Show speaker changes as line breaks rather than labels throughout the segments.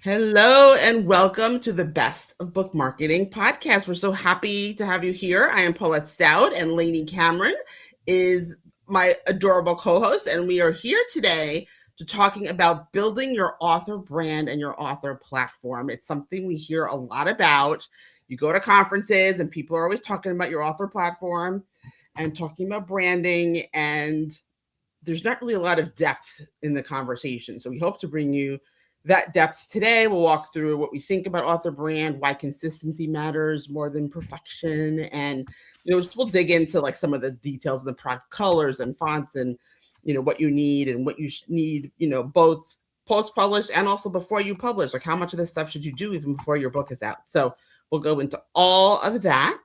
Hello and welcome to the Best of Book Marketing podcast. We're so happy to have you here. I am Paulette Stout, and Lainey Cameron is my adorable co-host, and we are here today to talking about building your author brand and your author platform. It's something we hear a lot about. You go to conferences and people are always talking about your author platform and talking about branding, and there's not really a lot of depth in the conversation. So we hope to bring you that depth today. We'll walk through what we think about author brand, why consistency matters more than perfection, and we'll dig into like some of the details of the product, colors and fonts, and what you need and what you need, both post-published and also before you publish. Like, how much of this stuff should you do even before your book is out? So we'll go into all of that.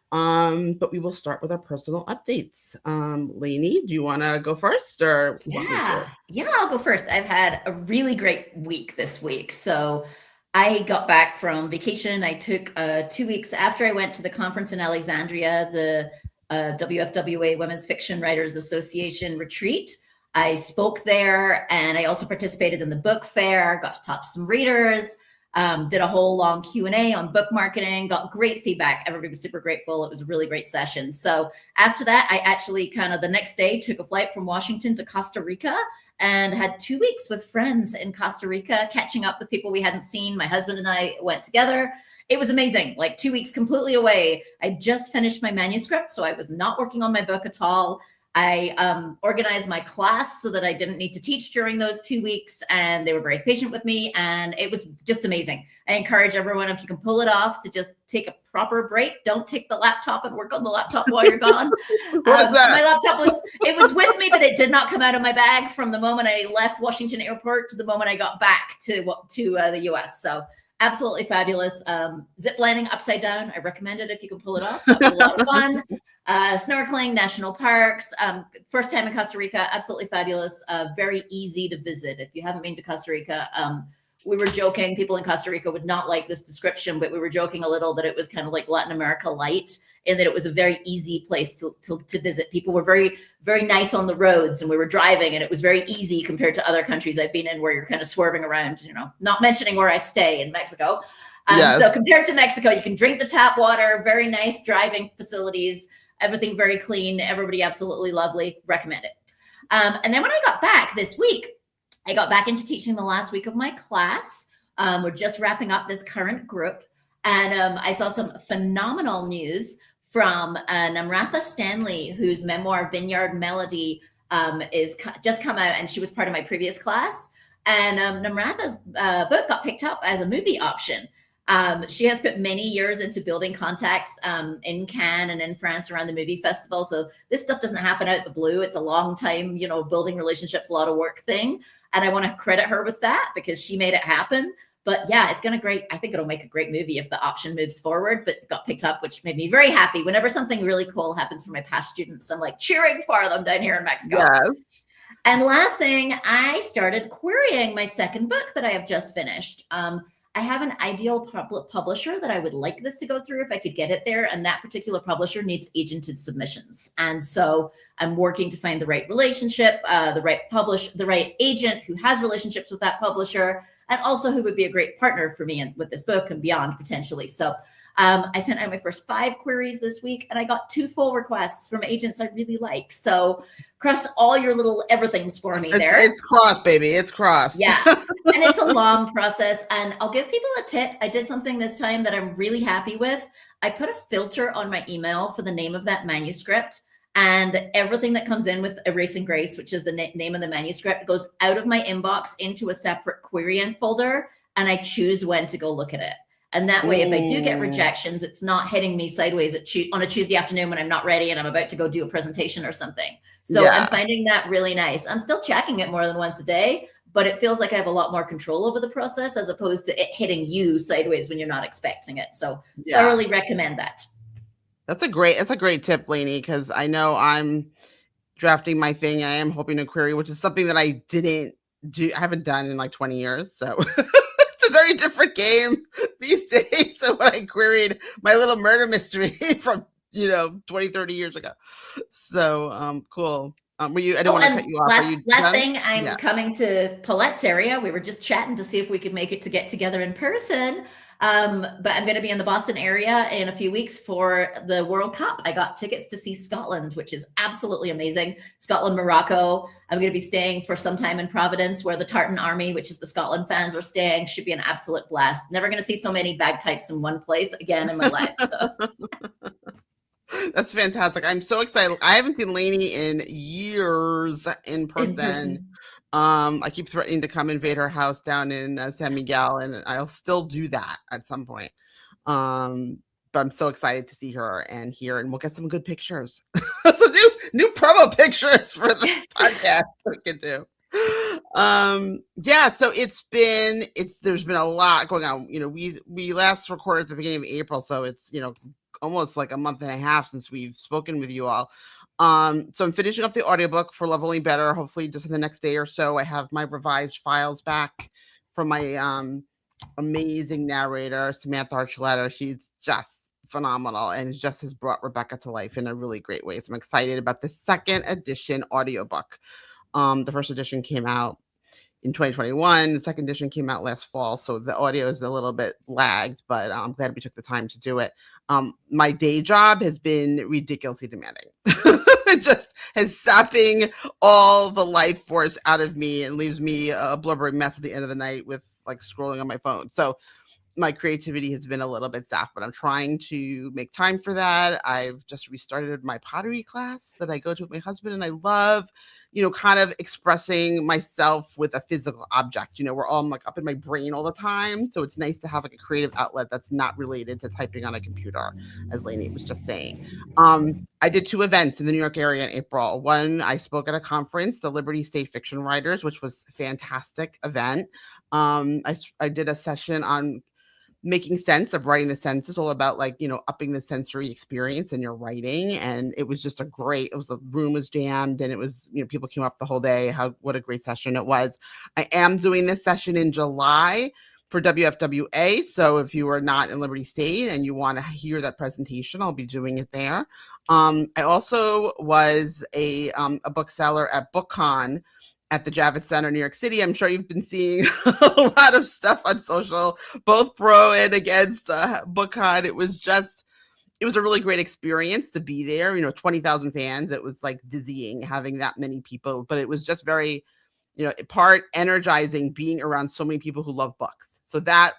But we will start with our personal updates. Lainey, do you want to go first, or
Yeah, I'll go first. I've had a really great week this week. So I got back from vacation. I took 2 weeks after I went to the conference in Alexandria, the WFWA Women's Fiction Writers Association retreat. I spoke there, and I also participated in the book fair, got to talk to some readers. Did a whole long Q&A on book marketing, got great feedback. Everybody was super grateful. It was a really great session. So after that, I actually the next day took a flight from Washington to Costa Rica and had 2 weeks with friends in Costa Rica, catching up with people we hadn't seen. My husband and I went together. It was amazing, like 2 weeks completely away. I just finished my manuscript, so I was not working on my book at all. I organized my class so that I didn't need to teach during those 2 weeks, and they were very patient with me, and it was just amazing. I encourage everyone, if you can pull it off, to just take a proper break. Don't take the laptop and work on the laptop while you're gone. My laptop was with me, but it did not come out of my bag from the moment I left Washington Airport to the moment I got back to the US. So absolutely fabulous. Zip lining upside down. I recommend it if you can pull it off. That was a lot of fun. Snorkeling, national parks, first time in Costa Rica, absolutely fabulous. Very easy to visit. If you haven't been to Costa Rica, we were joking, people in Costa Rica would not like this description, but we were joking a little that it was kind of like Latin America light, and that it was a very easy place to visit. People were very, very nice on the roads, and we were driving, and it was very easy compared to other countries I've been in where you're kind of swerving around, not mentioning where I stay in Mexico. Yes. So compared to Mexico, you can drink the tap water, very nice driving facilities, everything very clean, everybody absolutely lovely, recommend it. And then when I got back this week, I got back into teaching the last week of my class. We're just wrapping up this current group, and I saw some phenomenal news from Namratha Stanley, whose memoir Vineyard Melody is just come out, and she was part of my previous class. And Namratha's book got picked up as a movie option. She has put many years into building contacts in Cannes and in France around the movie festival. So this stuff doesn't happen out the blue. It's a long time, building relationships, a lot of work thing. And I want to credit her with that because she made it happen. But yeah, it's going to I think it'll make a great movie if the option moves forward, but it got picked up, which made me very happy. Whenever something really cool happens for my past students, I'm like cheering for them down here in Mexico.
Yes.
And last thing, I started querying my second book that I have just finished. I have an ideal publisher that I would like this to go through if I could get it there. And that particular publisher needs agented submissions. And so I'm working to find the right relationship, the right agent who has relationships with that publisher, and also who would be a great partner for me with this book and beyond potentially. So I sent out my first 5 queries this week, and I got 2 full requests from agents I really like. So cross all your little everythings for me there.
It's crossed, baby. It's crossed.
Yeah. And it's a long process. And I'll give people a tip. I did something this time that I'm really happy with. I put a filter on my email for the name of that manuscript. And everything that comes in with Erasing Grace, which is the name of the manuscript, goes out of my inbox into a separate query folder. And I choose when to go look at it. And that way, if I do get rejections, it's not hitting me sideways on a Tuesday afternoon when I'm not ready and I'm about to go do a presentation or something. So yeah. I'm finding that really nice. I'm still checking it more than once a day, but it feels like I have a lot more control over the process as opposed to it hitting you sideways when you're not expecting it. So thoroughly recommend that.
That's a great tip, Lainey, because I know I'm drafting my thing. I am hoping to query, which is something that I haven't done in like 20 years. So it's a very different game these days. So when I queried my little murder mystery from 20, 30 years ago. So cool. Were you? I don't want to cut you off. Are you
Last
done?
thing, I'm
Yeah.
coming to Paulette's area. We were just chatting to see if we could make it to get together in person. But I'm going to be in the Boston area in a few weeks for the World Cup. I got tickets to see Scotland, which is absolutely amazing. Scotland, Morocco. I'm going to be staying for some time in Providence, where the Tartan Army, which is the Scotland fans, are staying. Should be an absolute blast. Never going to see so many bagpipes in one place again in my life. So.
That's fantastic. I'm so excited. I haven't seen Lainey in years in person. I keep threatening to come invade her house down in San Miguel, and I'll still do that at some point. But I'm so excited to see her and hear, and we'll get some good pictures. So new promo pictures for the podcast we can do. Yeah, so there's been a lot going on. We last recorded at the beginning of April, so it's almost like a month and a half since we've spoken with you all. So I'm finishing up the audiobook for Love Only Better. Hopefully just in the next day or so. I have my revised files back from my amazing narrator, Samantha Archuleta. She's just phenomenal and just has brought Rebecca to life in a really great way. So I'm excited about the second edition audiobook. The first edition came out in 2021. The second edition came out last fall, so the audio is a little bit lagged, but I'm glad we took the time to do it. My day job has been ridiculously demanding. It just is sapping all the life force out of me and leaves me a blubbery mess at the end of the night with like scrolling on my phone. So my creativity has been a little bit sapped, but I'm trying to make time for that. I've just restarted my pottery class that I go to with my husband, and I love, kind of expressing myself with a physical object. We're all like up in my brain all the time. So it's nice to have like a creative outlet that's not related to typing on a computer, as Lainey was just saying. I did 2 events in the New York area in April. One, I spoke at a conference, the Liberty State Fiction Writers, which was a fantastic event. I did a session on making sense of writing the sentences, all about upping the sensory experience in your writing. And it was just the room was jammed, and it was, people came up the whole day. What a great session it was. I am doing this session in July for WFWA. So if you are not in Liberty State and you want to hear that presentation, I'll be doing it there. I also was a bookseller at BookCon at the Javits Center, New York City. I'm sure you've been seeing a lot of stuff on social, both pro and against BookCon. It was a really great experience to be there. 20,000 fans. It was like dizzying having that many people, but it was just very, part energizing being around so many people who love books. So that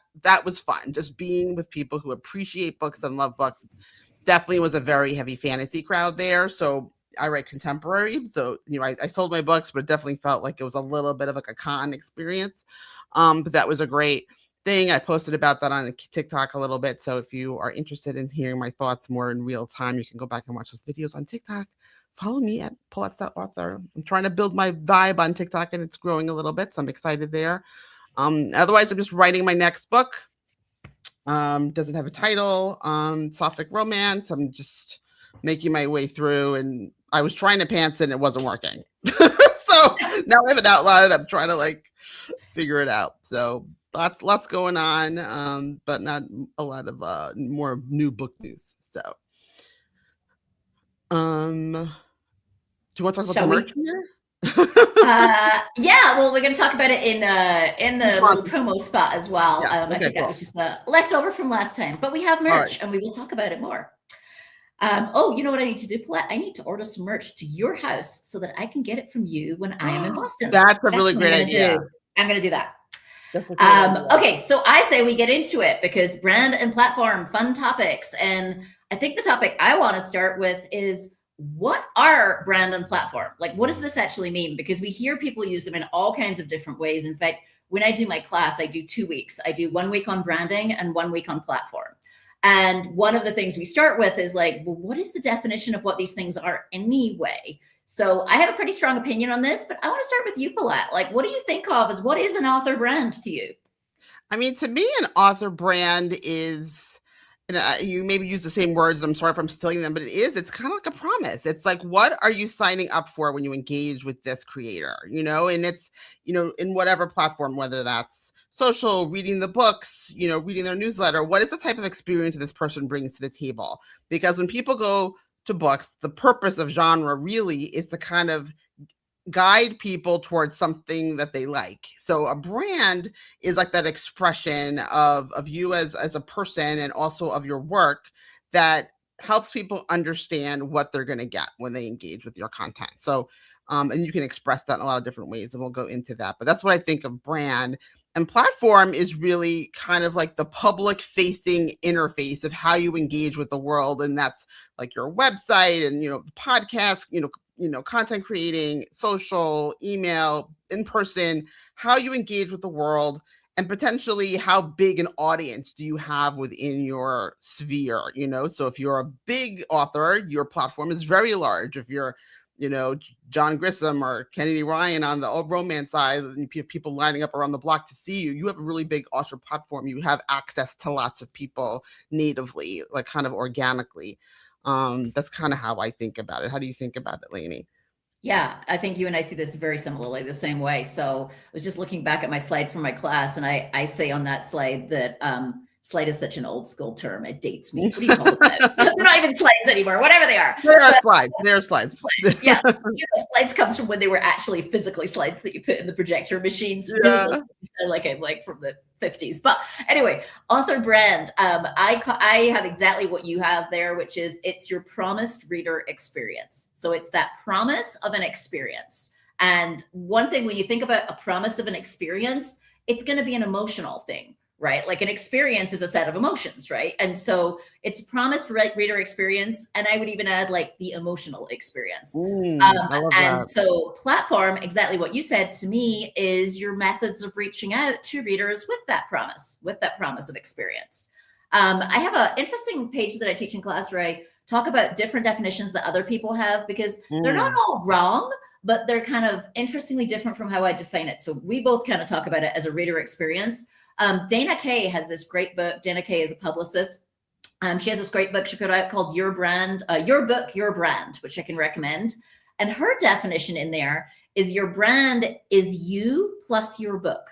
was fun. Just being with people who appreciate books and love books. Definitely was a very heavy fantasy crowd there. So I write contemporary, so I sold my books, but it definitely felt like it was a little bit of like a con experience. But that was a great thing. I posted about that on TikTok a little bit. So if you are interested in hearing my thoughts more in real time, you can go back and watch those videos on TikTok. Follow me at Paulette.author. I'm trying to build my vibe on TikTok, and it's growing a little bit, so I'm excited there. Otherwise, I'm just writing my next book. Doesn't have a title. Soft like romance. I'm just making my way through, and I was trying to pants it and it wasn't working. So now I have it outlined. I'm trying to figure it out. So lots going on, but not a lot of more new book news. So do you want to talk about the merch here?
Yeah, well, we're going to talk about it in the little promo spot as well.
Yeah,
I think that was just leftover from last time, but we have merch, and we will talk about it more. You know what I need to do, Paulette? I need to order some merch to your house so that I can get it from you when I am in Boston.
That's a really great idea.
I'm going to do that. Okay, so I say we get into it, because brand and platform, fun topics. And I think the topic I want to start with is, what are brand and platform? What does this actually mean? Because we hear people use them in all kinds of different ways. In fact, when I do my class, I do 2 weeks. I do 1 week on branding and 1 week on platform. And one of the things we start with is what is the definition of what these things are anyway? So I have a pretty strong opinion on this, but I want to start with you, Paulette. What do you think of as what is an author brand to you?
I mean, to me, an author brand is, you maybe use the same words. I'm sorry if I'm stealing them, but it's kind of like a promise. It's what are you signing up for when you engage with this creator, and it's, in whatever platform, whether that's social, reading the books, reading their newsletter, what is the type of experience this person brings to the table? Because when people go to books, the purpose of genre really is to kind of guide people towards something that they like. So a brand is like that expression of you as a person and also of your work that helps people understand what they're going to get when they engage with your content. So and you can express that in a lot of different ways, and we'll go into that. But that's what I think of brand. And platform is really kind of like the public facing interface of how you engage with the world. And that's like your website and, the podcast, content creating, social, email, in person, how you engage with the world, and potentially how big an audience do you have within your sphere, So if you're a big author, your platform is very large. If you're, John Grissom or Kennedy Ryan on the romance side, and you have people lining up around the block to see you, you have a really big author platform. You have access to lots of people natively, like kind of organically. That's kind of how I think about it. How do you think about it, Lainey?
Yeah, I think you and I see this very similarly, the same way. So I was just looking back at my slide from my class, and I say on that slide that slide is such an old school term. It dates me. What do you call it? They're not even slides anymore, whatever they are.
They're slides.
Yeah, slides comes from when they were actually physically slides that you put in the projector machines.
Yeah.
Like from the 50s. But anyway, author brand. I have exactly what you have there, which is it's your promised reader experience. So it's that promise of an experience. And one thing, when you think about a promise of an experience, it's going to be an emotional thing, right? Like an experience is a set of emotions, right? And so it's promised reader experience. And I would even add like the emotional experience. So platform, exactly what you said to me, is your methods of reaching out to readers with that promise of experience. I have an interesting page that I teach in class where I talk about different definitions that other people have, because they're not all wrong, but they're kind of interestingly different from how I define it. So we both kind of talk about it as a reader experience. Dana Kay has this great book. Dana Kay is a publicist. She has this great book she put out called Your Brand, Your Book, Your Brand, which I can recommend. And her definition in there is your brand is you plus your book,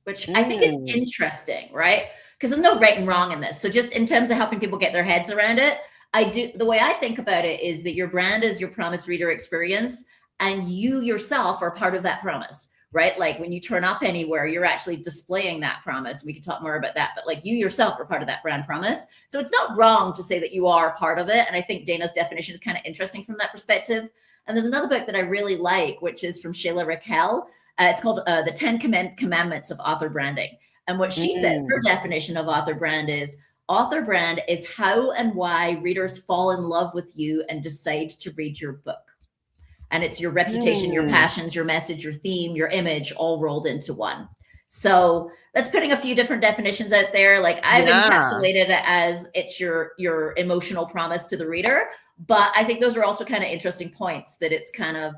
which I think is interesting, right? Because there's no right and wrong in this. So just in terms of helping people get their heads around it, the way I think about it is that your brand is your promised reader experience, and you yourself are part of that promise. Right? Like when you turn up anywhere, you're actually displaying that promise. We can talk more about that, but like you yourself are part of that brand promise. So it's not wrong to say that you are part of it. And I think Dana's definition is kind of interesting from that perspective. And there's another book that I really like, which is from Sheila Raquel. It's called The 10 Commandments of Author Branding. And what she says, her definition of author brand is how and why readers fall in love with you and decide to read your book. And it's your reputation, your passions, your message, your theme, your image, all rolled into one. So that's putting a few different definitions out there. Like I've encapsulated it as it's your emotional promise to the reader. But I think those are also kind of interesting points, that it's kind of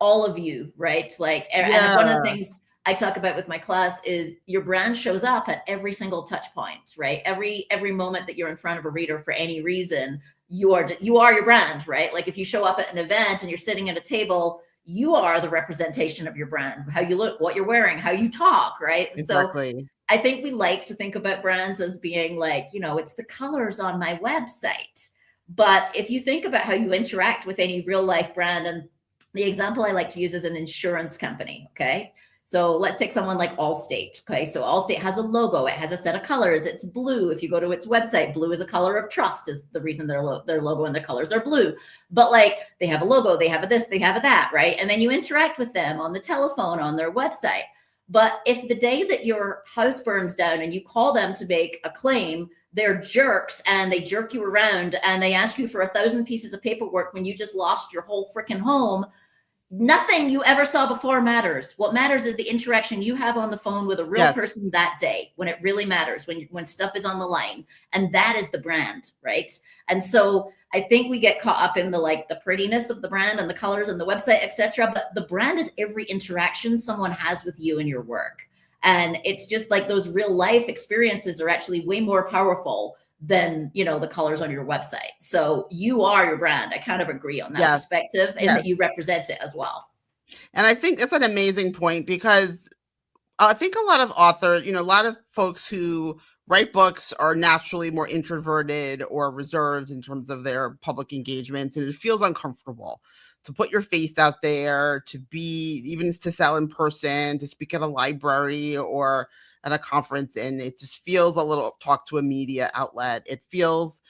all of you, right? Like, and one of the things I talk about with my class is your brand shows up at every single touch point, right? Every moment that you're in front of a reader for any reason, you are your brand, right? Like if you show up at an event and you're sitting at a table, you are the representation of your brand, how you look, what you're wearing, how you talk, right?
Exactly.
So I think we like to think about brands as being like, it's the colors on my website. But if you think about how you interact with any real life brand, and the example I like to use is an insurance company, okay? So let's take someone like Allstate. Okay. So Allstate has a logo. It has a set of colors. It's blue. If you go to its website, blue is a color of trust, is the reason their logo and their colors are blue. But like they have a logo, they have a this, they have a that, right? And then you interact with them on the telephone, on their website. But if the day that your house burns down and you call them to make a claim, they're jerks and they jerk you around and they ask you for 1,000 pieces of paperwork when you just lost your whole freaking home, nothing you ever saw before matters. What matters is the interaction you have on the phone with a real person that day, when it really matters, when stuff is on the line. And that is the brand, right? And so I think we get caught up in the prettiness of the brand and the colors and the website, etc. But the brand is every interaction someone has with you and your work. And it's just like those real life experiences are actually way more powerful than, the colors on your website. So you are your brand. I kind of agree on that perspective, and that you represent it as well.
And I think that's an amazing point, because I think a lot of authors, a lot of folks who write books are naturally more introverted or reserved in terms of their public engagements, and it feels uncomfortable to put your face out there, to be even to sell in person, to speak at a library or at a conference, and it just feels a little talk to a media outlet. It feels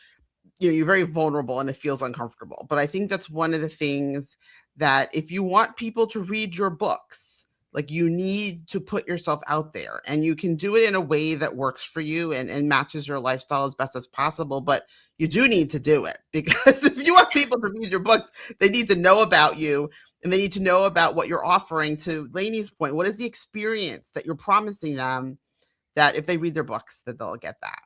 you're very vulnerable and it feels uncomfortable. But I think that's one of the things that if you want people to read your books, like you need to put yourself out there, and you can do it in a way that works for you and matches your lifestyle as best as possible. But you do need to do it, because if you want people to read your books, they need to know about you, and they need to know about what you're offering. To Lainey's point, what is the experience that you're promising them, that if they read their books, that they'll get that?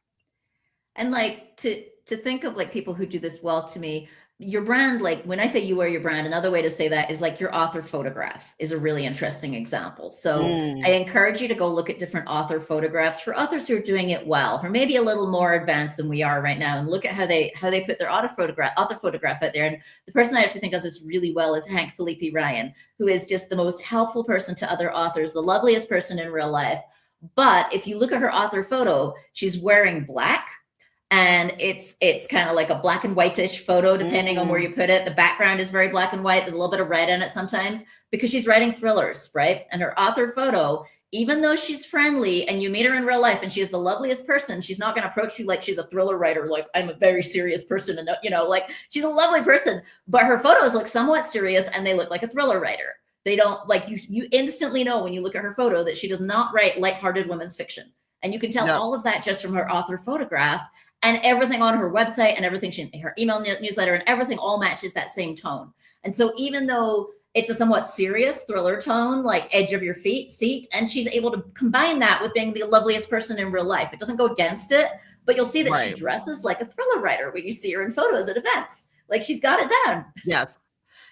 And like to think of like people who do this well, to me, your brand, like when I say you are your brand, another way to say that is like your author photograph is a really interesting example. So I encourage you to go look at different author photographs for authors who are doing it well, or maybe a little more advanced than we are right now, and look at how they put their author photograph out there. And the person I actually think does this really well is Hank Felipe Ryan, who is just the most helpful person to other authors, the loveliest person in real life. But if you look at her author photo, she's wearing black. And it's kind of like a black and whitish photo, depending on where you put it. The background is very black and white. There's a little bit of red in it sometimes, because she's writing thrillers, right? And her author photo, even though she's friendly and you meet her in real life and she is the loveliest person, she's not going to approach you like she's a thriller writer, like I'm a very serious person. And, like she's a lovely person, but her photos look somewhat serious and they look like a thriller writer. They don't, like, you instantly know when you look at her photo that she does not write lighthearted women's fiction. And you can tell all of that just from her author photograph. And everything on her website and everything, her email newsletter and everything all matches that same tone. And so even though it's a somewhat serious thriller tone, like edge of your seat, and she's able to combine that with being the loveliest person in real life. It doesn't go against it, but you'll see that she dresses like a thriller writer when you see her in photos at events. Like she's got it down.
Yes.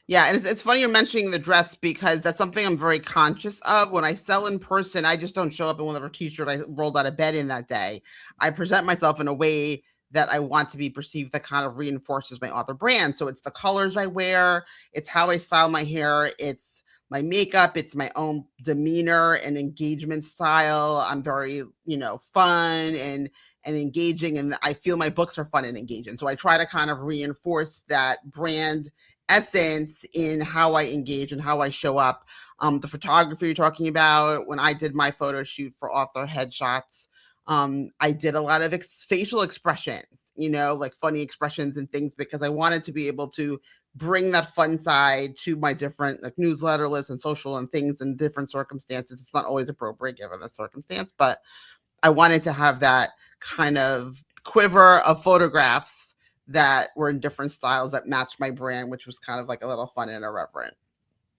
Yeah, and it's funny you're mentioning the dress, because that's something I'm very conscious of. When I sell in person, I just don't show up in whatever t-shirt I rolled out of bed in that day. I present myself in a way that I want to be perceived, that kind of reinforces my author brand. So it's the colors I wear, it's how I style my hair, it's my makeup, it's my own demeanor and engagement style. I'm very, fun and engaging, and I feel my books are fun and engaging. So I try to kind of reinforce that brand essence in how I engage and how I show up. The photography you're talking about, when I did my photo shoot for author headshots, I did a lot of facial expressions, like funny expressions and things, because I wanted to be able to bring that fun side to my different like newsletter lists and social and things in different circumstances. It's not always appropriate given the circumstance, but I wanted to have that kind of quiver of photographs that were in different styles that matched my brand, which was kind of like a little fun and irreverent.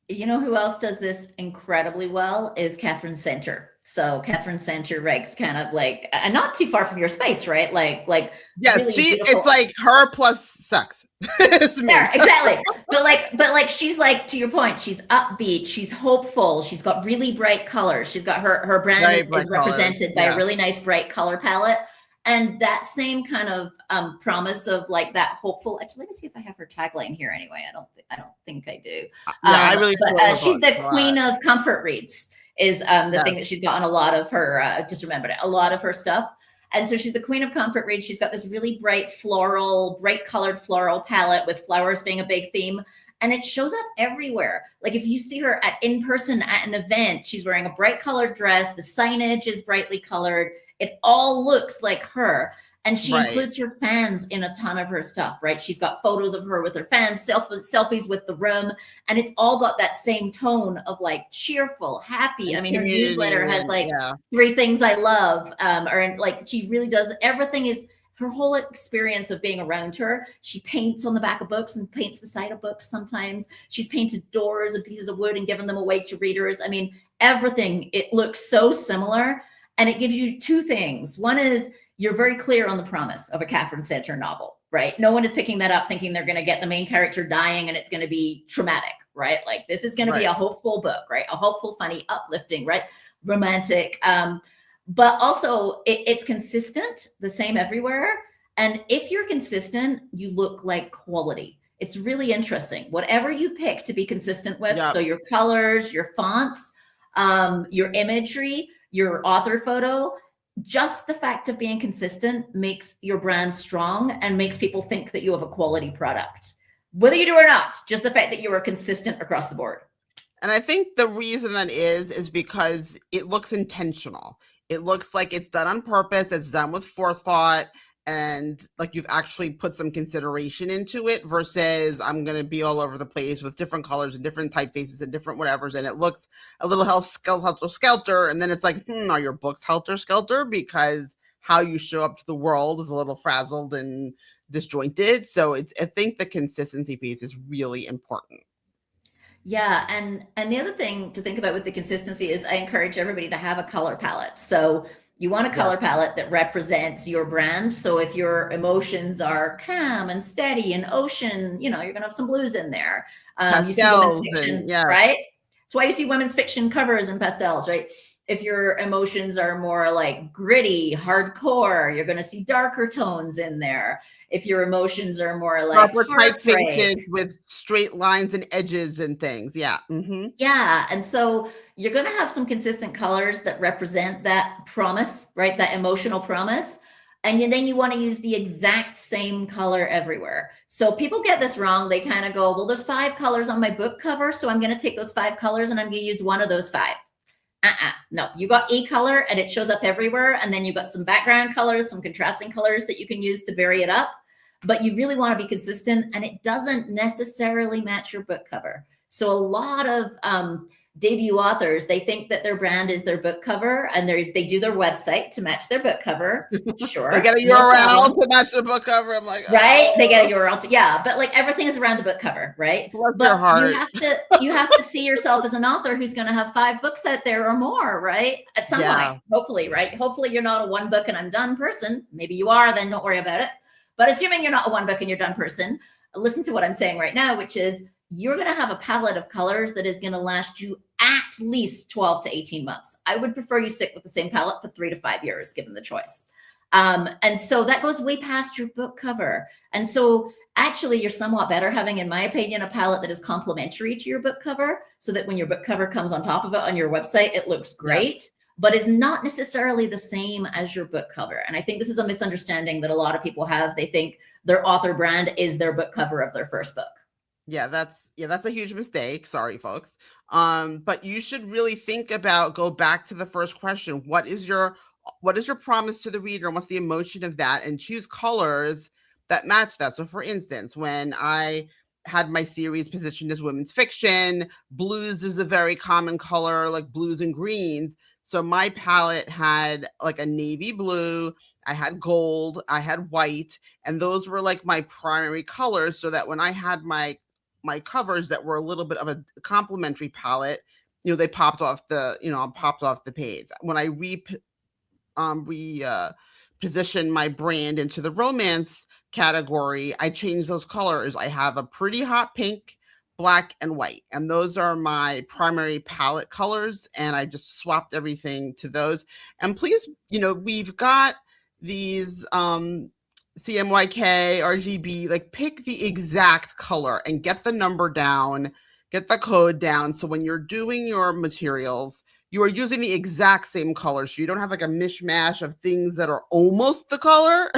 You know who else does this incredibly well is Catherine Center. So Catherine Center writes kind of like, and not too far from your space, right? Like
yes, really it's like her plus sex. It's me.
Yeah, exactly. but like she's like, to your point, she's upbeat, she's hopeful, she's got really bright colors. She's got her brand is represented by a really nice bright color palette. And that same kind of promise of like that hopeful. Actually, let me see if I have her tagline here. Anyway, I don't think I do.
I really.
But she's the queen of comfort reads. Is the thing that she's got on a lot of her. Just remembered it. A lot of her stuff. And so she's the queen of comfort reads. She's got this really bright colored floral palette with flowers being a big theme. And it shows up everywhere. Like if you see her in person at an event, she's wearing a bright colored dress. The signage is brightly colored. It all looks like her. And she includes her fans in a ton of her stuff, right? She's got photos of her with her fans, selfies with the room. And it's all got that same tone of like cheerful, happy. I mean, her newsletter has like 3 things I love. Or like she really does. Everything is her whole experience of being around her. She paints on the back of books and paints the side of books sometimes. She's painted doors and pieces of wood and given them away to readers. I mean, everything, it looks so similar. And it gives you 2 things. One is you're very clear on the promise of a Catherine Center novel, right? No one is picking that up thinking they're going to get the main character dying and it's going to be traumatic, right? Like this is going to be a hopeful book, right? A hopeful, funny, uplifting, right? Romantic. But also it's consistent, the same everywhere. And if you're consistent, you look like quality. It's really interesting. Whatever you pick to be consistent with, so your colors, your fonts, your imagery, your author photo, just the fact of being consistent makes your brand strong and makes people think that you have a quality product. Whether you do or not, just the fact that you are consistent across the board.
And I think the reason that is because it looks intentional. It looks like it's done on purpose, it's done with forethought, and like you've actually put some consideration into it versus I'm going to be all over the place with different colors and different typefaces and different whatevers. And it looks a little helter-skelter. And then it's like, are your books helter-skelter? Because how you show up to the world is a little frazzled and disjointed. So I think the consistency piece is really important.
Yeah, and the other thing to think about with the consistency is I encourage everybody to have a color palette. So you want a color palette that represents your brand. So if your emotions are calm and steady and ocean, you're going to have some blues in there. You see women's fiction, right? That's why you see women's fiction covers in pastels, right? If your emotions are more like gritty, hardcore, you're going to see darker tones in there. If your emotions are more like
proper typefaces with straight lines and edges and things. Yeah. Mm-hmm.
Yeah. And so you're going to have some consistent colors that represent that promise, right? That emotional promise. And then you want to use the exact same color everywhere. So people get this wrong. They kind of go, well, there's 5 colors on my book cover. So I'm going to take those 5 colors and I'm going to use one of those 5. No, you got a color and it shows up everywhere. And then you've got some background colors, some contrasting colors that you can use to vary it up. But you really want to be consistent, and it doesn't necessarily match your book cover. So a lot of debut authors, they think that their brand is their book cover, and they do their website to match their book cover. Sure.
They get a URL to match their book cover. I'm like,
right. They get a URL but like everything is around the book cover, right? But you have to see yourself as an author who's going to have 5 books out there or more, right? At some point, hopefully, right? Hopefully you're not a one book and I'm done person. Maybe you are, then don't worry about it. But assuming you're not a one book and you're done person, listen to what I'm saying right now, which is you're going to have a palette of colors that is going to last you at least 12 to 18 months. I would prefer you stick with the same palette for 3 to 5 years, given the choice. And so that goes way past your book cover. And so actually you're somewhat better having, in my opinion, a palette that is complementary to your book cover, so that when your book cover comes on top of it on your website, it looks great. Yes. But is not necessarily the same as your book cover. And I think this is a misunderstanding that a lot of people have. They think their author brand is their book cover of their first book.
Yeah, that's a huge mistake. Sorry, folks. But you should really think about, go back to the first question. What is your promise to the reader, and what's the emotion of that? And choose colors that match that. So for instance, when I had my series positioned as women's fiction, blues is a very common color, like blues and greens. So my palette had like a navy blue, I had gold, I had white, and those were like my primary colors, so that when I had my covers that were a little bit of a complementary palette, they popped off the page. When I position my brand into the romance category, I changed those colors. I have a pretty hot pink, black, and white, and those are my primary palette colors, and I just swapped everything to those. And please, we've got these CMYK, RGB, like pick the exact color and get the number down, get the code down, so when you're doing your materials, you are using the exact same color, so you don't have like a mishmash of things that are almost the color.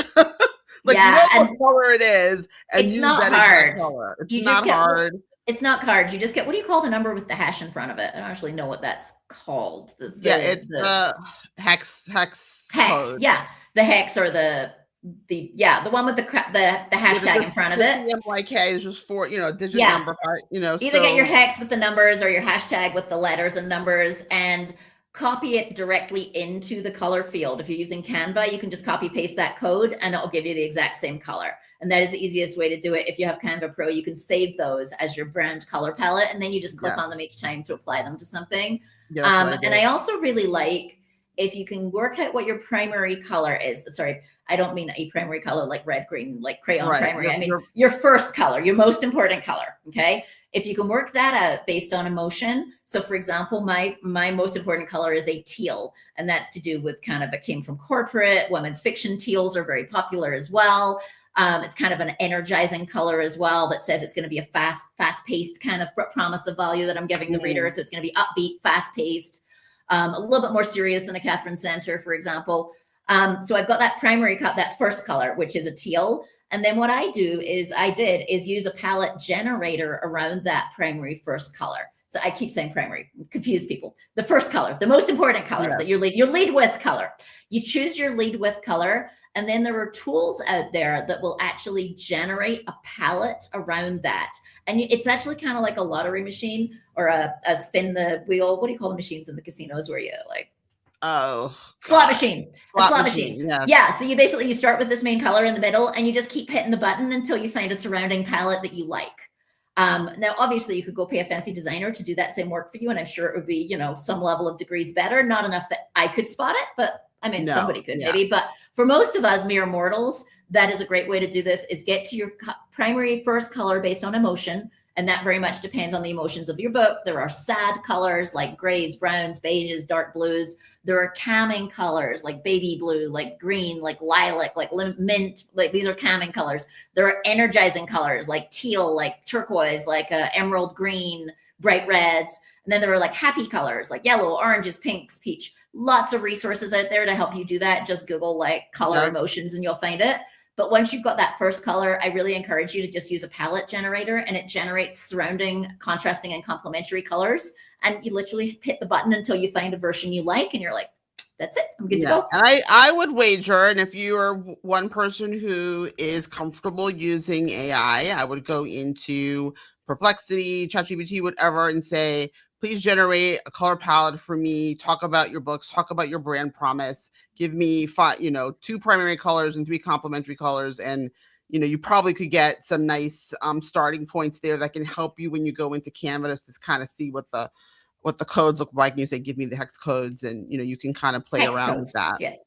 Like, know what color it is, and use that exact color. It's not hard.
It's not cards. You just get, what do you call the number with the hash in front of it? I don't actually know what that's called.
It's the hex code.
Yeah, the hex, or the one with the hashtag in front of it.
CMYK is just 4, digit number.
Either get your hex with the numbers or your hashtag with the letters and numbers, and copy it directly into the color field. If you're using Canva, you can just copy paste that code and it'll give you the exact same color. And that is the easiest way to do it. If you have Canva Pro, you can save those as your brand color palette, and then you just click on them each time to apply them to something. And I also really like if you can work out what your primary color is. Sorry, I don't mean a primary color like red, green, like crayon primary. I mean your first color, your most important color. Okay. If you can work that out based on emotion. So for example, my most important color is a teal, and that's to do with it came from corporate. Women's fiction teals are very popular as well. It's kind of an energizing color as well, that says it's going to be a fast-paced kind of promise of value that I'm giving the reader. So it's going to be upbeat, fast-paced. a little bit more serious than a Catherine Center, for example. So I've got that primary cut, that first color, which is a teal. And then what I do is use a palette generator around that primary first color. So I keep saying primary, confuse people. The first color, the most important color that your lead with color. You choose your lead with color, and then there are tools out there that will actually generate a palette around that. And it's actually kind of like a lottery machine or a spin the wheel. What do you call the machines in the casinos where you like?
Oh,
slot machine. A slot machine.
Yes.
Yeah. So you start with this main color in the middle and you just keep hitting the button until you find a surrounding palette that you like. Now, obviously, you could go pay a fancy designer to do that same work for you, and I'm sure it would be, some level of degrees better. Not enough that I could spot it, but I mean, somebody could maybe. But for most of us mere mortals, that is a great way to do this: is get to your primary first color based on emotion, and that very much depends on the emotions of your book. There are sad colors like grays, browns, beiges, dark blues. There are calming colors like baby blue, like green, like lilac, like mint. Like these are calming colors. There are energizing colors like teal, like turquoise, like emerald green, bright reds. And then there are like happy colors like yellow, oranges, pinks, peach. Lots of resources out there to help you do that. Just Google like color emotions and you'll find it. But once you've got that first color, I really encourage you to just use a palette generator, and it generates surrounding, contrasting, and complementary colors. And you literally hit the button until you find a version you like, and you're like, that's it, I'm good to go.
And I would wager, and if you are one person who is comfortable using AI, I would go into Perplexity, ChatGPT, whatever, and say, please generate a color palette for me. Talk about your books, talk about your brand promise. Give me 2 primary colors and 3 complementary colors. And, you probably could get some nice starting points there that can help you when you go into Canvas to kind of see what the codes look like. And you say, give me the hex codes, and, you can kind of play hex around codes with that.
Yes.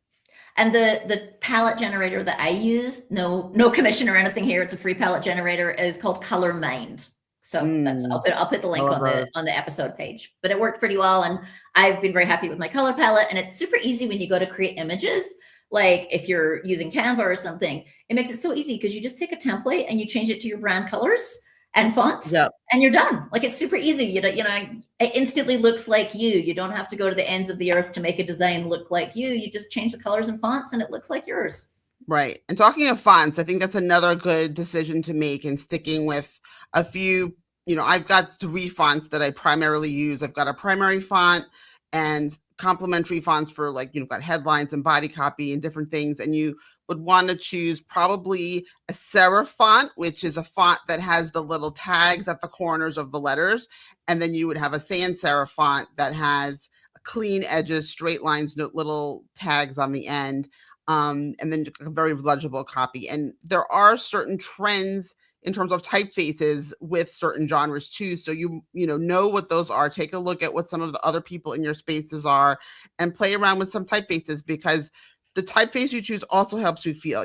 And the palette generator that I use, no commission or anything here, it's a free palette generator, is called Color Mind. So I'll put the link on the episode page, but it worked pretty well. And I've been very happy with my color palette, and it's super easy when you go to create images. Like if you're using Canva or something, it makes it so easy because you just take a template and you change it to your brand colors and fonts, and you're done. Like it's super easy. It instantly looks like you. You don't have to go to the ends of the earth to make a design look like you. You just change the colors and fonts and it looks like yours.
Right. And talking of fonts, I think that's another good decision to make, and sticking with a few, I've got 3 fonts that I primarily use. I've got a primary font and complementary fonts for got headlines and body copy and different things. And you would want to choose probably a serif font, which is a font that has the little tags at the corners of the letters. And then you would have a sans serif font that has clean edges, straight lines, no little tags on the end. And then a very legible copy. And there are certain trends in terms of typefaces with certain genres too. So you know what those are. Take a look at what some of the other people in your spaces are and play around with some typefaces, because the typeface you choose also helps you feel.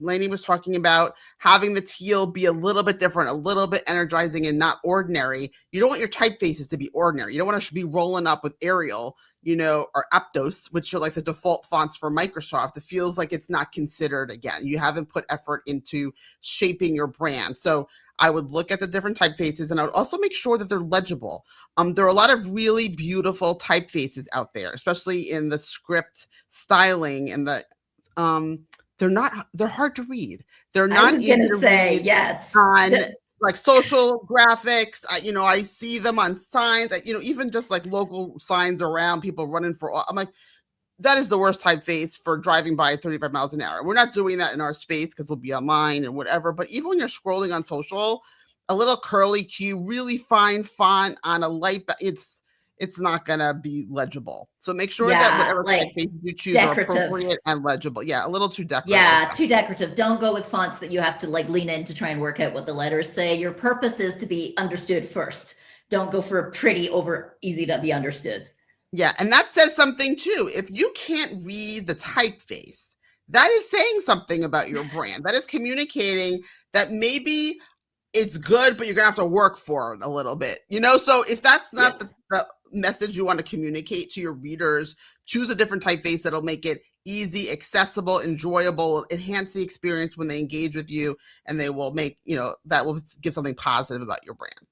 Lainey was talking about having the teal be a little bit different, a little bit energizing and not ordinary. You don't want your typefaces to be ordinary. You don't want to be rolling up with Arial, or Aptos, which are like the default fonts for Microsoft. It feels like it's not considered again. You haven't put effort into shaping your brand. So I would look at the different typefaces, and I would also make sure that they're legible. There are a lot of really beautiful typefaces out there, especially in the script styling and the they're hard to read. They're not
easy to say, yes.
On like social graphics, I see them on signs, even just like local signs around, people running for, I'm like, that is the worst typeface for driving by at 35 miles an hour. We're not doing that in our space because we'll be online and whatever. But even when you're scrolling on social, a little curly Q, really fine font on a light, it's not gonna be legible. So make sure that whatever typeface you choose are appropriate and legible. Yeah, a little too decorative.
Yeah, too decorative. Don't go with fonts that you have to lean in to try and work out what the letters say. Your purpose is to be understood first. Don't go for a pretty over easy to be understood.
Yeah, and that says something too. If you can't read the typeface, that is saying something about your brand. That is communicating that maybe it's good, but you're gonna have to work for it a little bit. So if that's not the message you want to communicate to your readers, choose a different typeface that'll make it easy, accessible, enjoyable, enhance the experience when they engage with you, and they will make, that will give something positive about your brand.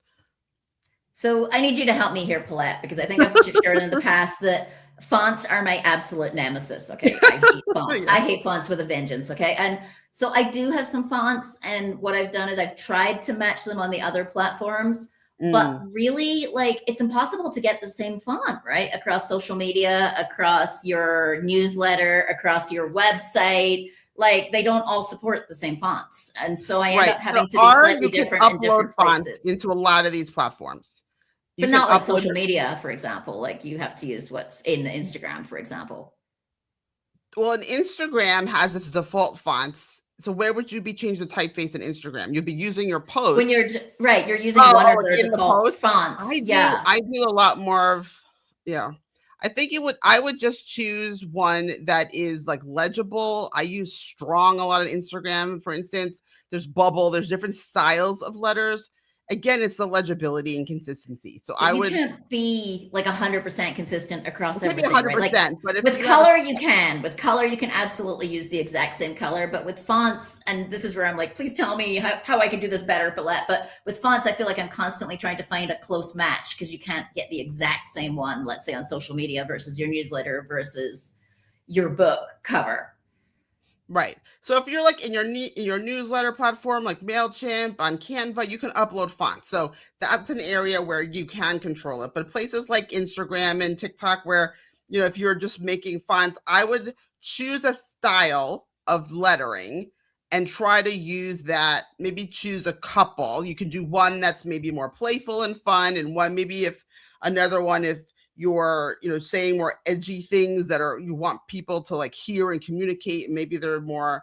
So I need you to help me here, Paulette, because I think I've shared in the past that fonts are my absolute nemesis. Okay. I hate fonts.
Yeah.
I hate fonts with a vengeance. Okay. And so I do have some fonts. And what I've done is I've tried to match them on the other platforms, but really, like, it's impossible to get the same font, right? Across social media, across your newsletter, across your website. Like, they don't all support the same fonts. And so I end up having to be slightly different in different places.
Into a lot of these platforms.
But not like social media, for example. Like, you have to use what's in Instagram, for example.
Well, and Instagram has its default fonts. So where would you be changing the typeface in Instagram? You'd be using your post.
When you're right, you're using one of their default fonts.
I do a lot more of, I think I would just choose one that is like legible. I use strong a lot on Instagram, for instance. There's bubble, there's different styles of letters. Again, it's the legibility and consistency. So
but you can't be like 100% consistent across everything.
100%,
right? Like,
but
with color, you can. With color, you can absolutely use the exact same color. But with fonts, and this is where I'm like, please tell me how I can do this better, Paulette. But with fonts, I feel like I'm constantly trying to find a close match because you can't get the exact same one, let's say on social media versus your newsletter versus your book cover.
Right. So if you're like in your newsletter platform, like MailChimp, on Canva, you can upload fonts. So that's an area where you can control it. But places like Instagram and TikTok, where, if you're just making fonts, I would choose a style of lettering and try to use that. Maybe choose a couple. You can do one that's maybe more playful and fun, and one maybe if you're saying more edgy things that you want people to like hear and communicate, and maybe they're more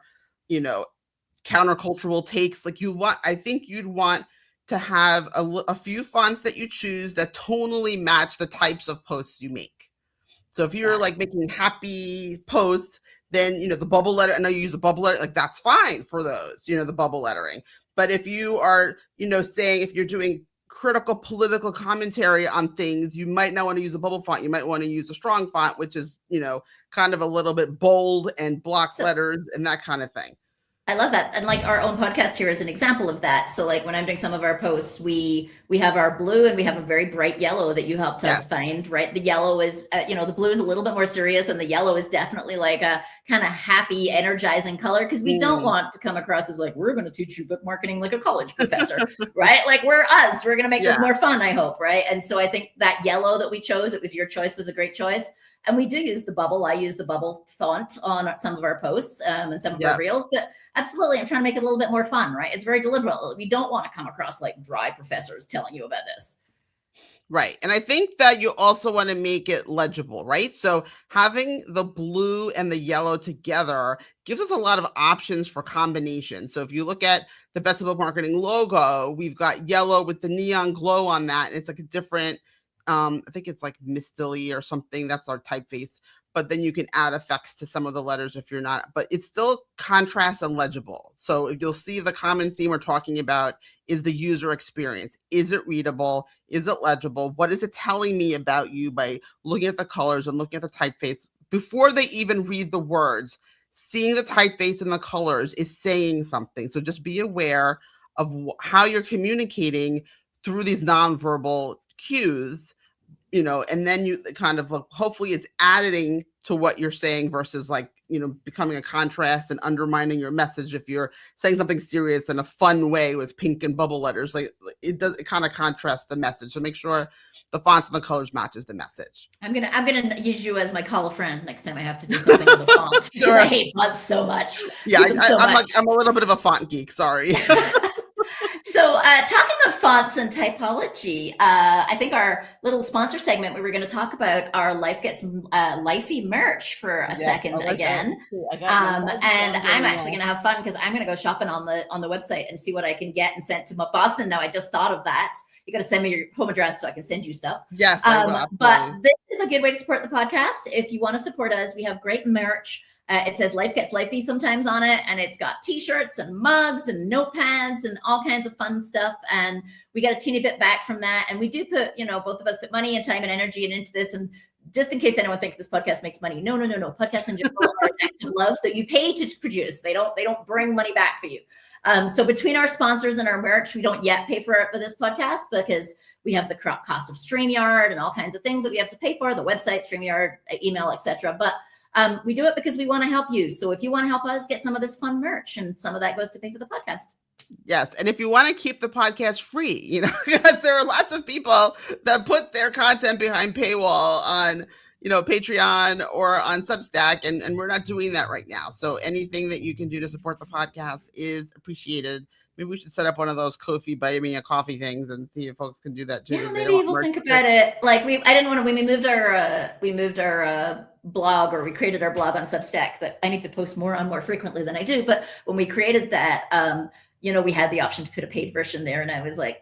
countercultural takes. Like I think you'd want to have a few fonts that you choose that tonally match the types of posts you make. So if you're like making happy posts, then the bubble letter, I know you use a bubble letter, like that's fine for those, the bubble lettering. But if you are saying, if you're doing critical political commentary on things, you might not want to use a bubble font. You might want to use a strong font, which is, kind of a little bit bold and block letters and that kind of thing.
I love that. And like our own podcast here is an example of that. So like when I'm doing some of our posts, we have our blue and we have a very bright yellow that you helped us find, right? The yellow is, the blue is a little bit more serious, and the yellow is definitely like a kind of happy, energizing color, because we don't want to come across as like, we're going to teach you book marketing like a college professor, right? Like we're going to make this more fun, I hope, right? And so I think that yellow that we chose, it was your choice, was a great choice. And we do use the bubble. I use the bubble font on some of our posts and some of our reels, but absolutely, I'm trying to make it a little bit more fun, right? It's very deliberate. We don't want to come across like dry professors telling you about this.
Right. And I think that you also want to make it legible, right? So having the blue and the yellow together gives us a lot of options for combination. So if you look at the Best of Book Marketing logo, we've got yellow with the neon glow on that. And it's like a different, I think it's like mistily or something. That's our typeface. But then you can add effects to some of the letters if you're not, but it's still contrast and legible. So you'll see the common theme we're talking about is the user experience. Is it readable? Is it legible? What is it telling me about you by looking at the colors and looking at the typeface before they even read the words? Seeing the typeface and the colors is saying something. So just be aware of how you're communicating through these nonverbal cues, and then you kind of look, hopefully it's adding to what you're saying versus like, becoming a contrast and undermining your message. If you're saying something serious in a fun way with pink and bubble letters, like it kind of contrasts the message. So make sure the fonts and the colors matches the message.
I'm gonna use you as my call a friend next time I have to do something with a font. Because I hate fonts so much.
Yeah, I'm a little bit of a font geek. Sorry.
So talking of fonts and typology, I think our little sponsor segment, we were going to talk about our Life Gets Lifey merch for a second again. And I'm actually going to have fun because I'm going to go shopping on the website and see what I can get and send to my Boston. Now I just thought of that. You got to send me your home address so I can send you stuff.
Yes,
but this is a good way to support the podcast. If you want to support us, we have great merch. It says Life Gets Lifey sometimes on it, and it's got t-shirts and mugs and notepads and all kinds of fun stuff. And we got a teeny bit back from that. And we do put, both of us put money and time and energy into this. And just in case anyone thinks this podcast makes money, no. Podcasts in general are an act of love that you pay to produce. They don't bring money back for you. So between our sponsors and our merch, we don't yet pay for it for this podcast because we have the cost of StreamYard and all kinds of things that we have to pay for, the website, StreamYard, email, etc. But we do it because we want to help you. So if you want to help us get some of this fun merch, and some of that goes to pay for the podcast.
Yes. And if you want to keep the podcast free, because there are lots of people that put their content behind paywall on, Patreon or on Substack, and we're not doing that right now. So anything that you can do to support the podcast is appreciated. Maybe we should set up one of those Ko-fi buy me a coffee things and see if folks can do that too.
Yeah, maybe we'll think about it. Like I didn't want to, when we moved our blog, or we created our blog on Substack that I need to post more frequently than I do. But when we created that, we had the option to put a paid version there, and I was like,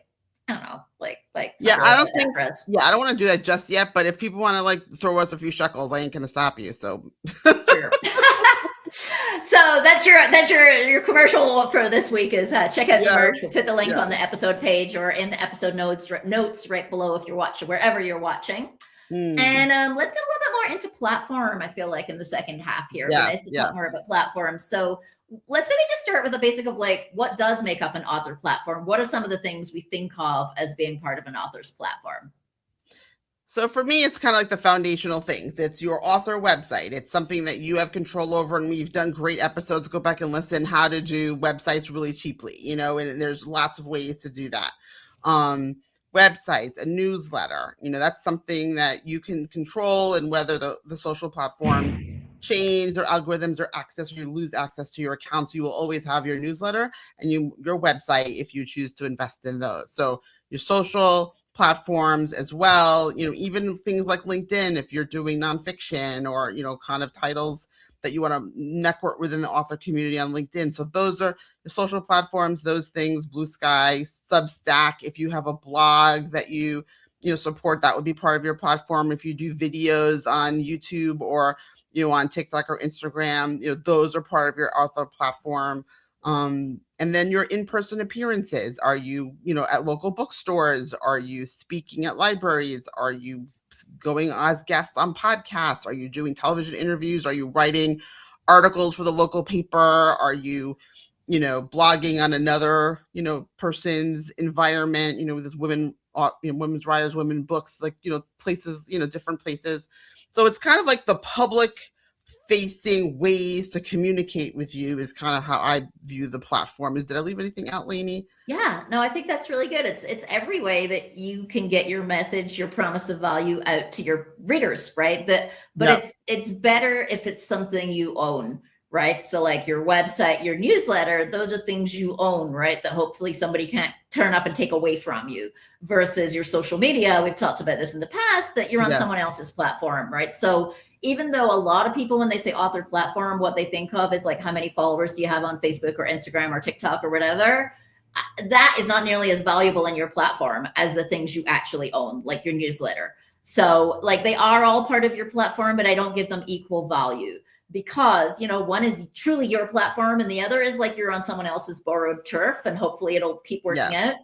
I don't know, like
yeah, I don't think I don't want to do that just yet. But if people want to throw us a few shekels, I ain't gonna stop you. So
sure. So that's your commercial for this week is check out the merch. We'll put the link on the episode page or in the episode notes right below if you're watching, wherever you're watching. And let's get a little bit more into platform, I feel like, in the second half here. It's nice to talk more about platforms. So let's maybe just start with the basic of what does make up an author platform? What are some of the things we think of as being part of an author's platform?
So for me, it's kind of like the foundational things. It's your author website. It's something that you have control over, and we've done great episodes. Go back and listen how to do websites really cheaply, and there's lots of ways to do that. Websites, a newsletter, that's something that you can control, and whether the social platforms change their algorithms or access, or you lose access to your accounts, you will always have your newsletter and your website if you choose to invest in those. So your social platforms as well, even things like LinkedIn, if you're doing nonfiction or, kind of titles that you want to network within the author community on LinkedIn. So those are the social platforms, those things. Blue Sky, Substack, if you have a blog that you support, that would be part of your platform. If you do videos on YouTube or, on TikTok or Instagram, those are part of your author platform. And then your in-person appearances. Are you, at local bookstores? Are you speaking at libraries? Are you going as guests on podcasts? Are you doing television interviews? Are you writing articles for the local paper? Are you, blogging on another, person's environment, with this women's writers, women books, places, different places. So it's kind of like the public facing ways to communicate with you is kind of how I view the platform. Did I leave anything out, Lainey?
Yeah, no, I think that's really good. It's every way that you can get your message, your promise of value out to your readers, right? It's better if it's something you own, right? So like your website, your newsletter, those are things you own, right? That hopefully somebody can't turn up and take away from you, versus your social media. We've talked about this in the past, that you're on someone else's platform, right? So even though a lot of people, when they say author platform, what they think of is like, how many followers do you have on Facebook or Instagram or TikTok or whatever? That is not nearly as valuable in your platform as the things you actually own, like your newsletter. So they are all part of your platform, but I don't give them equal value, because, one is truly your platform and the other is like you're on someone else's borrowed turf, and hopefully it'll keep working out.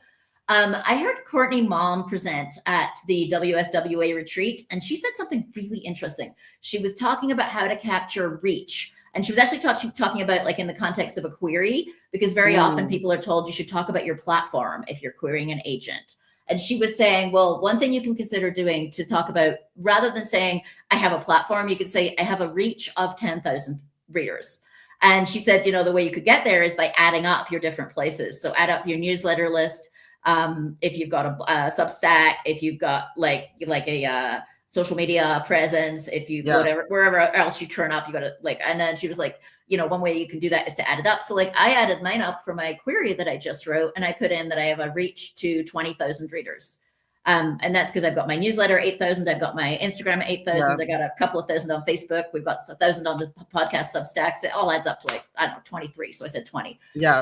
I heard Courtney Maum present at the WFWA retreat, and she said something really interesting. She was talking about how to capture reach. And she was actually talking about in the context of a query, because very often people are told you should talk about your platform if you're querying an agent. And she was saying, well, one thing you can consider doing to talk about, rather than saying, I have a platform, you could say, I have a reach of 10,000 readers. And she said, the way you could get there is by adding up your different places. So add up your newsletter list. If you've got a Substack, if you've got like a social media presence, if you wherever else you turn up, you got to and then she was like, one way you can do that is to add it up. So I added mine up for my query that I just wrote, and I put in that I have a reach to 20,000 readers. And that's because I've got my newsletter, 8,000. I've got my Instagram, 8,000. I got a couple of thousand on Facebook. We've got 1,000 on the podcast Substacks. It all adds up to 23. So I said 20.
Yeah.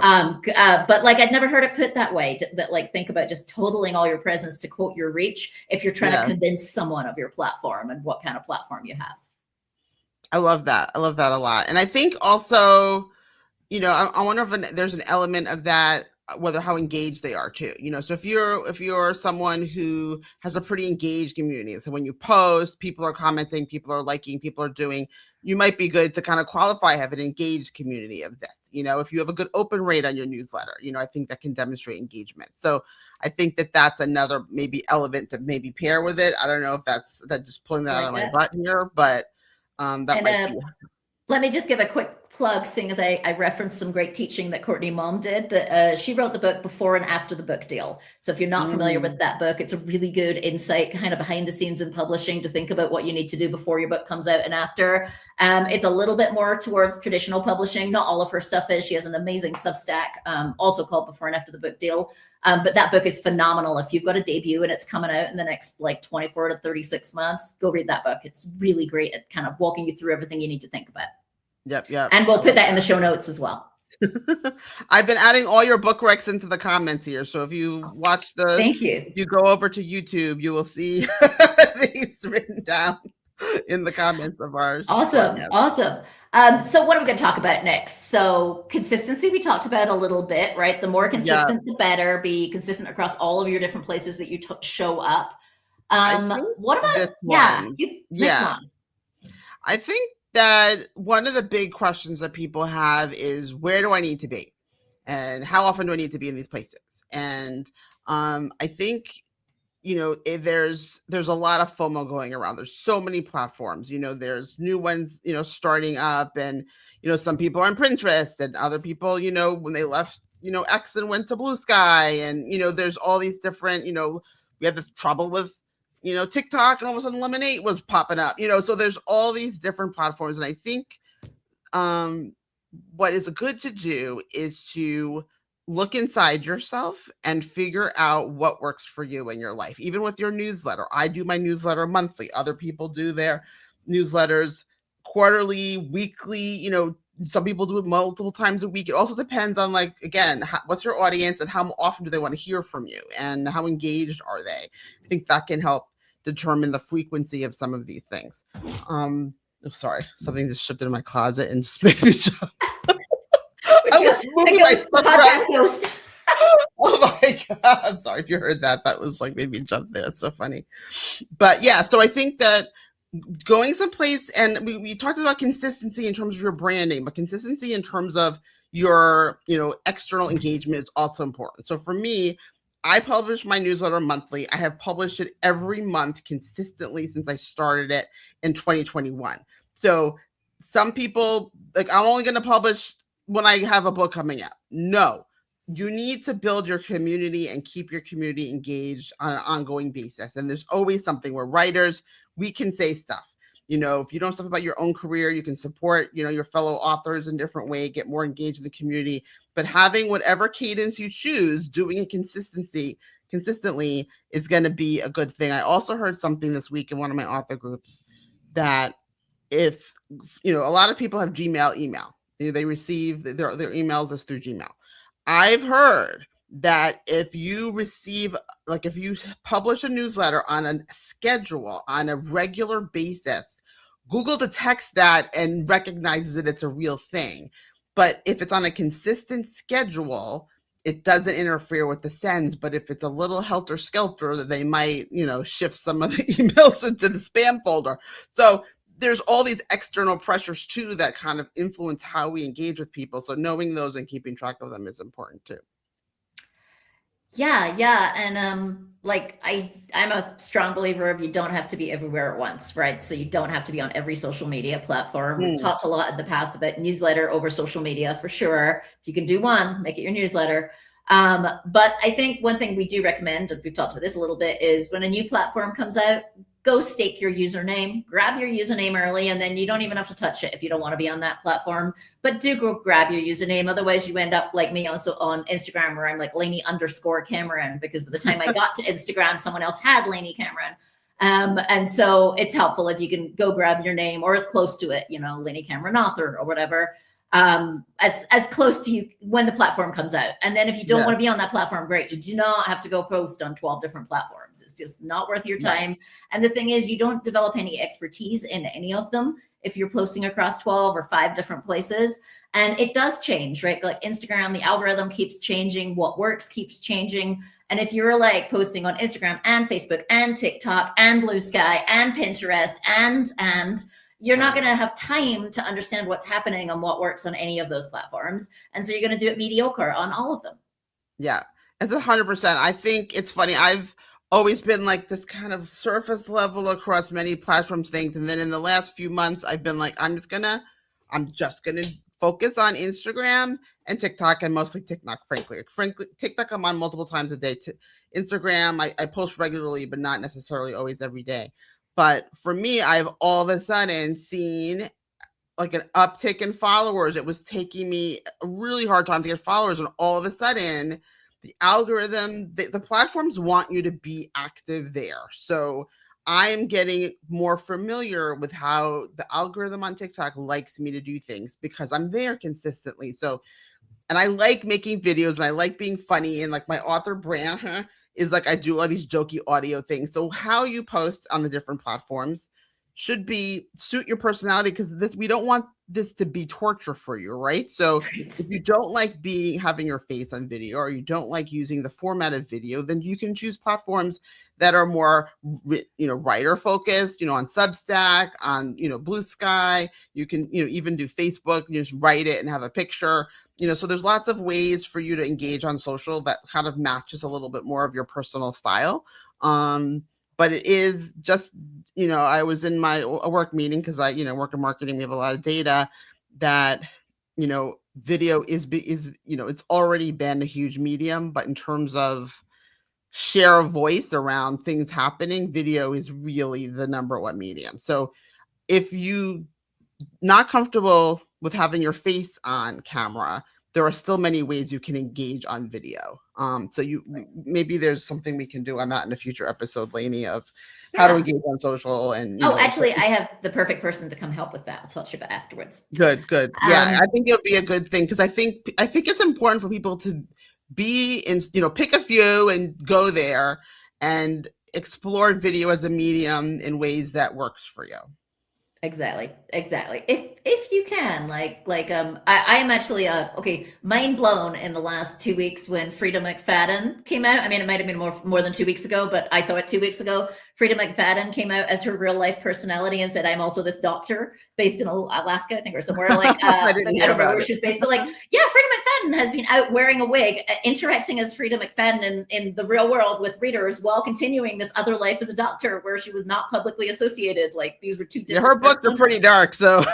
But I'd never heard it put that way. That think about just totaling all your presence to quote your reach if you're trying to convince someone of your platform and what kind of platform you have.
I love that. I love that a lot. And I think also, I wonder if there's an element of that, whether how engaged they are too, so if you're someone who has a pretty engaged community, so when you post, people are commenting, people are liking, people are doing, you might be good to kind of qualify, have an engaged community of this, If you have a good open rate on your newsletter, I think that can demonstrate engagement. So I think that that's another maybe element to maybe pair with it. I don't know if that's just pulling that out of my butt here, but that might be.
Let me just give a quick plug, seeing as I referenced some great teaching that Courtney Maum did. That she wrote the book Before and After the Book Deal. So if you're not familiar with that book, it's a really good insight kind of behind the scenes in publishing to think about what you need to do before your book comes out and after. It's a little bit more towards traditional publishing. Not all of her stuff is. She has an amazing Substack, also called Before and After the Book Deal. But that book is phenomenal. If you've got a debut and it's coming out in the next 24 to 36 months, go read that book. It's really great at kind of walking you through everything you need to think about.
Yep.
And we'll put that in the show notes as well.
I've been adding all your book recs into the comments here. So if you watch
thank you.
If you go over to YouTube, you will see these written down in the comments of ours.
Awesome. So what are we going to talk about next? So consistency, we talked about a little bit, right? The more consistent, the better. Be consistent across all of your different places that you show up. What about
this one?
One.
I think that one of the big questions that people have is, where do I need to be? And how often do I need to be in these places? And I think, there's a lot of FOMO going around. There's so many platforms, there's new ones, starting up, and, some people are on Pinterest, and other people, when they left, X and went to Blue Sky, and, there's all these different, we had this trouble with, TikTok, and all of a sudden Lemonade was popping up, so there's all these different platforms. And I think what is good to do is to look inside yourself and figure out what works for you in your life. Even with your newsletter, I do my newsletter monthly. Other people do their newsletters quarterly, weekly, some people do it multiple times a week. It also depends on, what's your audience and how often do they want to hear from you and how engaged are they? I think that can help determine the frequency of some of these things. Sorry, something just shifted in my closet and just made me jump. I was moving my stuff around. Oh my God. I'm sorry if you heard that. That was made me jump there. It's so funny. But yeah, so I think that going someplace, and we talked about consistency in terms of your branding, but consistency in terms of your, external engagement is also important. So for me, I publish my newsletter monthly. I have published it every month consistently since I started it in 2021. So some people, I'm only going to publish when I have a book coming out. No, you need to build your community and keep your community engaged on an ongoing basis. And there's always something where writers, we can say stuff. If you don't know stuff about your own career, you can support, your fellow authors in a different way, get more engaged in the community. But having whatever cadence you choose, doing it consistently is going to be a good thing. I also heard something this week in one of my author groups that if, a lot of people have Gmail email. They receive their emails is through Gmail. I've heard that if you receive, if you publish a newsletter on a schedule, on a regular basis, Google detects that and recognizes that it's a real thing. But if it's on a consistent schedule, it doesn't interfere with the sends. But if it's a little helter-skelter, that they might, shift some of the emails into the spam folder. So there's all these external pressures too that kind of influence how we engage with people. So knowing those and keeping track of them is important too.
Yeah. And I'm a strong believer of, you don't have to be everywhere at once, right? So you don't have to be on every social media platform. We've talked a lot in the past about newsletter over social media, for sure. If you can do one, make it your newsletter. But I think one thing we do recommend, and we've talked about this a little bit, is when a new platform comes out, go stake your username, grab your username early, and then you don't even have to touch it if you don't want to be on that platform. But do go grab your username. Otherwise, you end up like me also on Instagram, where I'm like Lainey_Cameron, because by the time I got to Instagram, someone else had Lainey Cameron. And so it's helpful if you can go grab your name, or as close to it, Lainey Cameron author or whatever, as close to you when the platform comes out. And then if you don't want to be on that platform, great. You do not have to go post on 12 different platforms. It's just not worth your time. Right. And the thing is, you don't develop any expertise in any of them if you're posting across 12 or 5 different places. And it does change, right? Like Instagram, the algorithm keeps changing. What works keeps changing. And if you're posting on Instagram and Facebook and TikTok and Blue Sky and Pinterest and you're not going to have time to understand what's happening and what works on any of those platforms. And so you're going to do it mediocre on all of them.
Yeah, it's 100%. I think it's funny. I've always been like this kind of surface level across many platforms things. And then in the last few months, I've been like, I'm just gonna focus on Instagram and TikTok, and mostly TikTok, frankly. Frankly, TikTok I'm on multiple times a day. Instagram, I post regularly, but not necessarily always every day. But for me, I've all of a sudden seen like an uptick in followers. It was taking me a really hard time to get followers, and all of a sudden the algorithm, the platforms want you to be active there. So I'm getting more familiar with how the algorithm on TikTok likes me to do things because I'm there consistently. So, and I like making videos and I like being funny, and like my author brand is like I do all these jokey audio things. So how you post on the different platforms should be suit your personality, because we don't want this to be torture for you, right? So if you don't like having your face on video, or you don't like using the format of video, then you can choose platforms that are more writer focused, on Substack, on Blue Sky. You can even do Facebook, you just write it and have a picture. So there's lots of ways for you to engage on social that kind of matches a little bit more of your personal style. But it is just, I was in a work meeting because I, work in marketing. We have a lot of data that, video is, it's already been a huge medium, but in terms of share of voice around things happening, video is really the number one medium. So if you not comfortable with having your face on camera, there are still many ways you can engage on video. So maybe there's something we can do on that in a future episode, Lainey, of how to engage on social. And
actually, I have the perfect person to come help with that. I'll talk to you about afterwards.
Good. Yeah, I think it'll be a good thing, because I think it's important for people to be in, pick a few and go there and explore video as a medium in ways that works for you.
Exactly. If you can, I am actually mind blown in the last 2 weeks when Frida McFadden came out. I mean, it might have been more than 2 weeks ago, but I saw it 2 weeks ago. Frida McFadden came out as her real life personality and said, "I'm also this doctor based in Alaska, I think, or somewhere like I don't know where she was based, but Frida McFadden has been out wearing a wig, interacting as Frida McFadden in the real world with readers, while continuing this other life as a doctor where she was not publicly associated. Like, these were two different.
Yeah, her books are pretty dark, so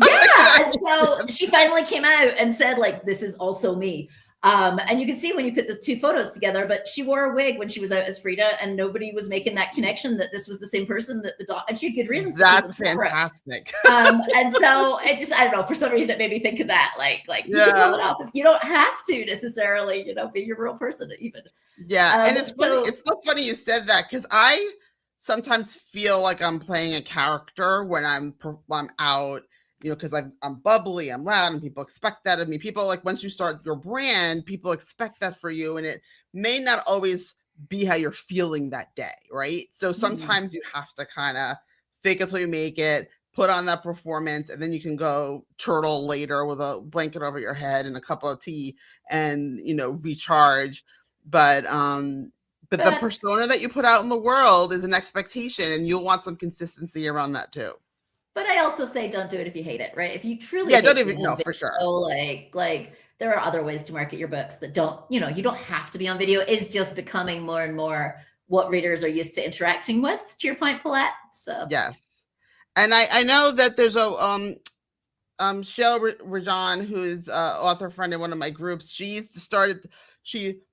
yeah. And so she finally came out and said, like, this is also me. And you can see when you put the two photos together, but she wore a wig when she was out as Frida, and nobody was making that connection that this was the same person that and she had good reasons.
That's fantastic.
And so I don't know, for some reason it made me think of that. Like you can pull it off. You don't have to necessarily, be your real person even.
Yeah. And it's funny. It's so funny you said that, because I sometimes feel like I'm playing a character when I'm out, because I'm bubbly, I'm loud, and people expect that of me. People, like, once you start your brand, people expect that for you, and it may not always be how you're feeling that day, right? So sometimes you have to kind of fake it till you make it, put on that performance, and then you can go turtle later with a blanket over your head and a cup of tea and, recharge. But the persona that you put out in the world is an expectation, and you'll want some consistency around that too.
But I also say, don't do it if you hate it, right? If you truly
don't even know, for sure.
Like there are other ways to market your books that don't, you don't have to be on video. It's just becoming more and more what readers are used to interacting with, to your point, Paulette. So
yes. And I know that there's a Shell Rajan, who is author friend in one of my groups. She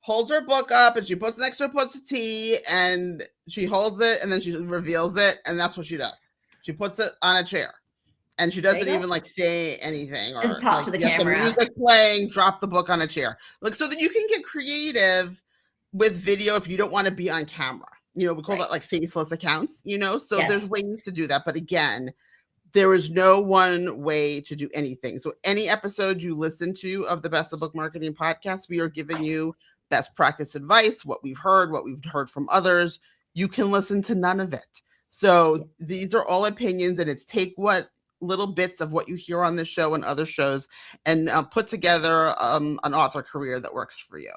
holds her book up and she puts an extra puts of tea, and she holds it and then she reveals it, and that's what she does. She puts it on a chair, and she doesn't even say anything, or
talk to the camera.
The music playing, drop the book on a chair, so that you can get creative with video if you don't want to be on camera. We call that like faceless accounts. So there's ways to do that, but again, there is no one way to do anything. So any episode you listen to of the Best of Book Marketing podcast, we are giving you best practice advice, what we've heard from others. You can listen to none of it. So these are all opinions, and it's take what little bits of what you hear on this show and other shows, and put together an author career that works for you.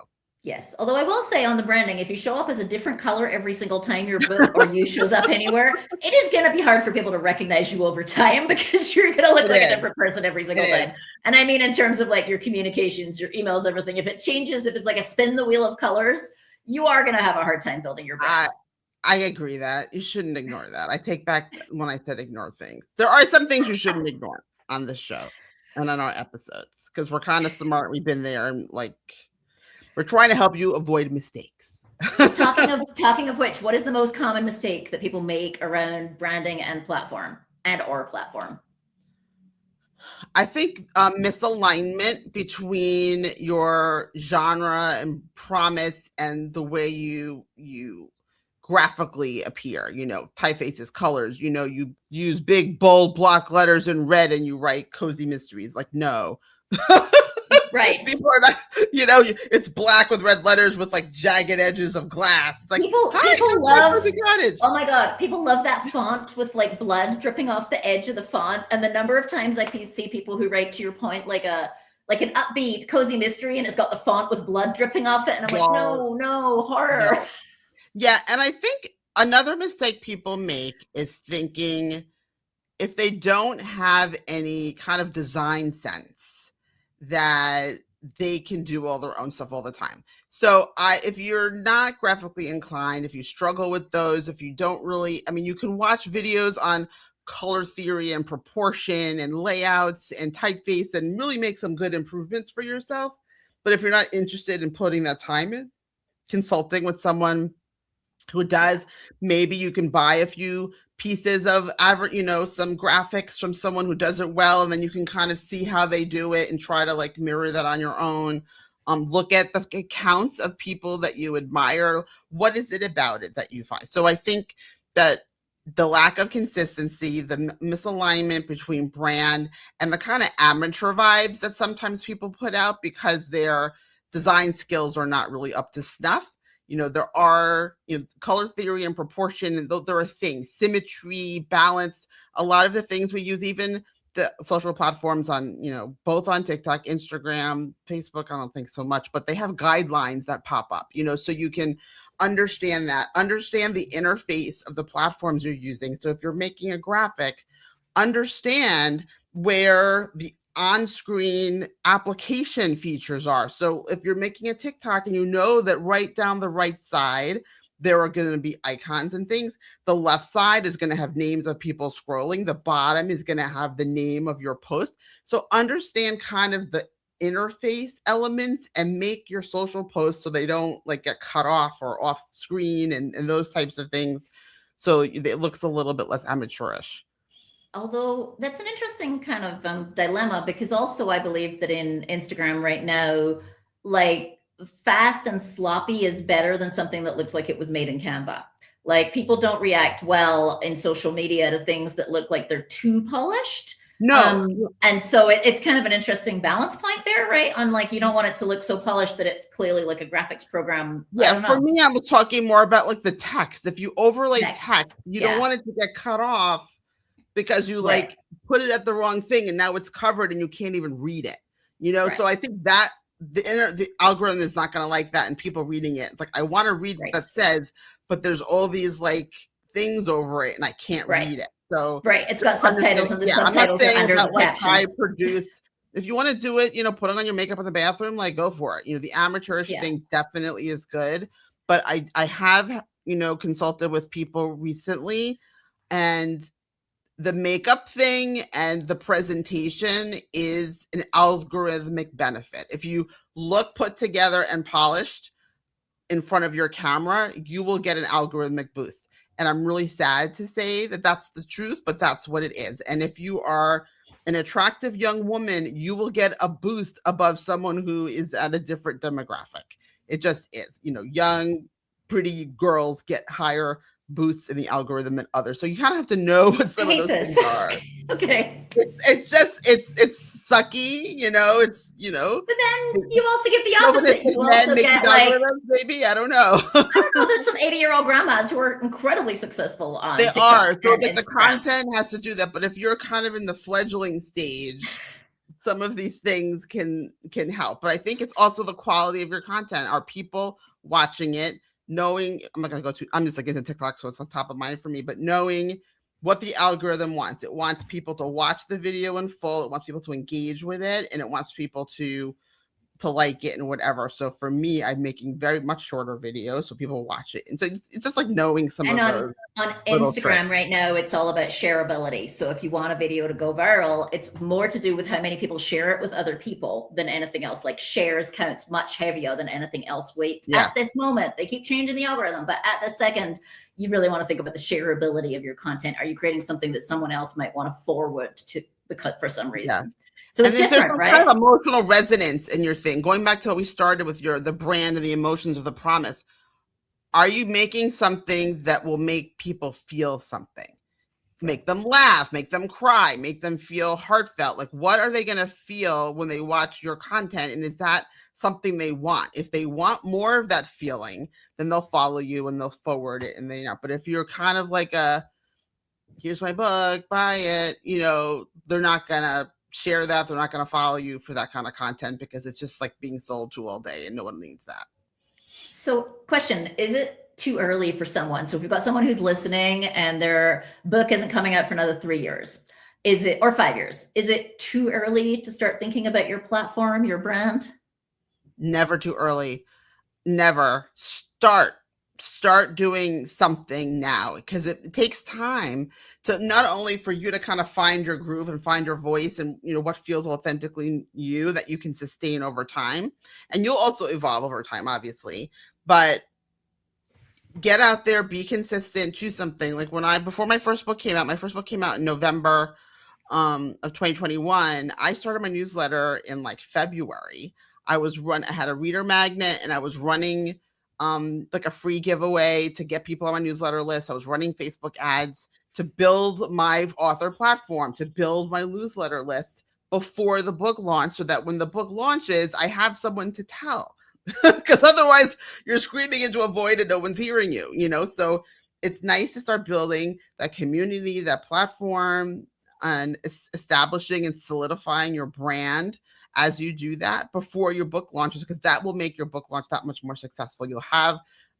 Yes. Although I will say on the branding, if you show up as a different color every single time your book or you shows up anywhere, it is going to be hard for people to recognize you over time because you're going to look like a different person every single time. And I mean, in terms of like your communications, your emails, everything, if it changes, if it's like a spin the wheel of colors, you are going to have a hard time building your brand.
I agree that you shouldn't ignore that. I take back when I said ignore things. There are some things you shouldn't ignore on this show and on our episodes because we're kind of smart. We've been there and like we're trying to help you avoid mistakes.
talking of which, what is the most common mistake that people make around branding and platform?
I think misalignment between your genre and promise and the way you graphically appear, typefaces, colors, you use big, bold block letters in red and you write cozy mysteries. Like, no.
Right.
People are not, it's black with red letters with like jagged edges of glass. It's like
people love oh my god, people love that font with like blood dripping off the edge of the font. And the number of times I see people who write, to your point, like an upbeat cozy mystery and it's got the font with blood dripping off it. And I'm like, no, horror. No.
Yeah. And I think another mistake people make is thinking if they don't have any kind of design sense that they can do all their own stuff all the time. So if you're not graphically inclined, if you struggle with those, if you don't really, you can watch videos on color theory and proportion and layouts and typeface and really make some good improvements for yourself. But if you're not interested in putting that time in, consulting with someone who does, maybe you can buy a few pieces of some graphics from someone who does it well, and then you can kind of see how they do it and try to like mirror that on your own. Look at the accounts of people that you admire. What is it about it that you find? So I think that the lack of consistency, the misalignment between brand and the kind of amateur vibes that sometimes people put out because their design skills are not really up to snuff. There are color theory and proportion, and there are things, symmetry, balance, a lot of the things we use, even the social platforms on, both on TikTok, Instagram, Facebook, I don't think so much, but they have guidelines that pop up, so you can understand the interface of the platforms you're using. So if you're making a graphic, understand where the on-screen application features are. So if you're making a TikTok and that right down the right side, there are going to be icons and things. The left side is going to have names of people scrolling. The bottom is going to have the name of your post. So understand kind of the interface elements and make your social posts so they don't like get cut off or off screen and those types of things. So it looks a little bit less amateurish.
Although that's an interesting kind of dilemma, because also I believe that in Instagram right now, like fast and sloppy is better than something that looks like it was made in Canva. Like people don't react well in social media to things that look like they're too polished.
No.
And so it's kind of an interesting balance point there, right? On like, you don't want it to look so polished that it's clearly like a graphics program.
Yeah, for me, I was talking more about like the text. If you overlay text, you don't want it to get cut off because you like put it at the wrong thing and now it's covered and you can't even read it, So I think that the algorithm is not going to like that and people reading it. It's like, I want to read what that says, but there's all these like things over it and I can't read it. So
it's got subtitles and the subtitles are under the caption.
I produced. If you want to do it, put on your makeup in the bathroom, like go for it. The amateurish thing definitely is good. But I have, consulted with people recently, and the makeup thing and the presentation is an algorithmic benefit. If you look put together and polished in front of your camera, you will get an algorithmic boost. And I'm really sad to say that that's the truth, but that's what it is. And if you are an attractive young woman, you will get a boost above someone who is at a different demographic. It just is. Young, pretty girls get higher boosts in the algorithm than others. So you kind of have to know what some of those things are.
Okay.
It's sucky, it's,
But then you also get the opposite. You also get like,
maybe, I don't know.
I don't know, there's some 80-year-old grandmas who are incredibly successful on
TikTok. So like the content has to do that. But if you're kind of in the fledgling stage, some of these things can help. But I think it's also the quality of your content. Are people watching it, knowing, I'm just like into TikTok, so it's on top of mind for me, but knowing what the algorithm wants. It wants people to watch the video in full. It wants people to engage with it, and it wants people to like it and whatever. So for me, I'm making very much shorter videos so people watch it. And so it's just like knowing some of those.
On Instagram right now, it's all about shareability. So if you want a video to go viral, it's more to do with how many people share it with other people than anything else. Like shares counts much heavier than anything else weights at this moment. They keep changing the algorithm, but at the second, you really want to think about the shareability of your content. Are you creating something that someone else might want to forward to because for some reason?
Yeah.
So it's different, right?
Kind of emotional resonance in your thing. Going back to what we started with the brand and the emotions of the promise. Are you making something that will make people feel something? Make them laugh, make them cry, make them feel heartfelt. Like, what are they going to feel when they watch your content? And is that something they want? If they want more of that feeling, then they'll follow you and they'll forward it. And but if you're kind of like here's my book, buy it, they're not going to share that. They're not going to follow you for that kind of content because it's just like being sold to all day and no one needs that.
So question, is it too early for someone? So if we've got someone who's listening and their book isn't coming out for another 3 years, or 5 years, is it too early to start thinking about your platform, your brand?
Never too early. Never. Start doing something now, because it takes time to not only for you to kind of find your groove and find your voice and what feels authentically you that you can sustain over time, and you'll also evolve over time, obviously, but get out there, be consistent, choose something. Like before my first book came out in November of 2021. I started my newsletter in like February. I had a reader magnet and I was running like a free giveaway to get people on my newsletter list. I was running Facebook ads to build my author platform, to build my newsletter list before the book launched, so that when the book launches, I have someone to tell. Because otherwise you're screaming into a void and no one's hearing you, so it's nice to start building that community, that platform, and establishing and solidifying your brand as you do that before your book launches, because that will make your book launch that much more successful. You'll have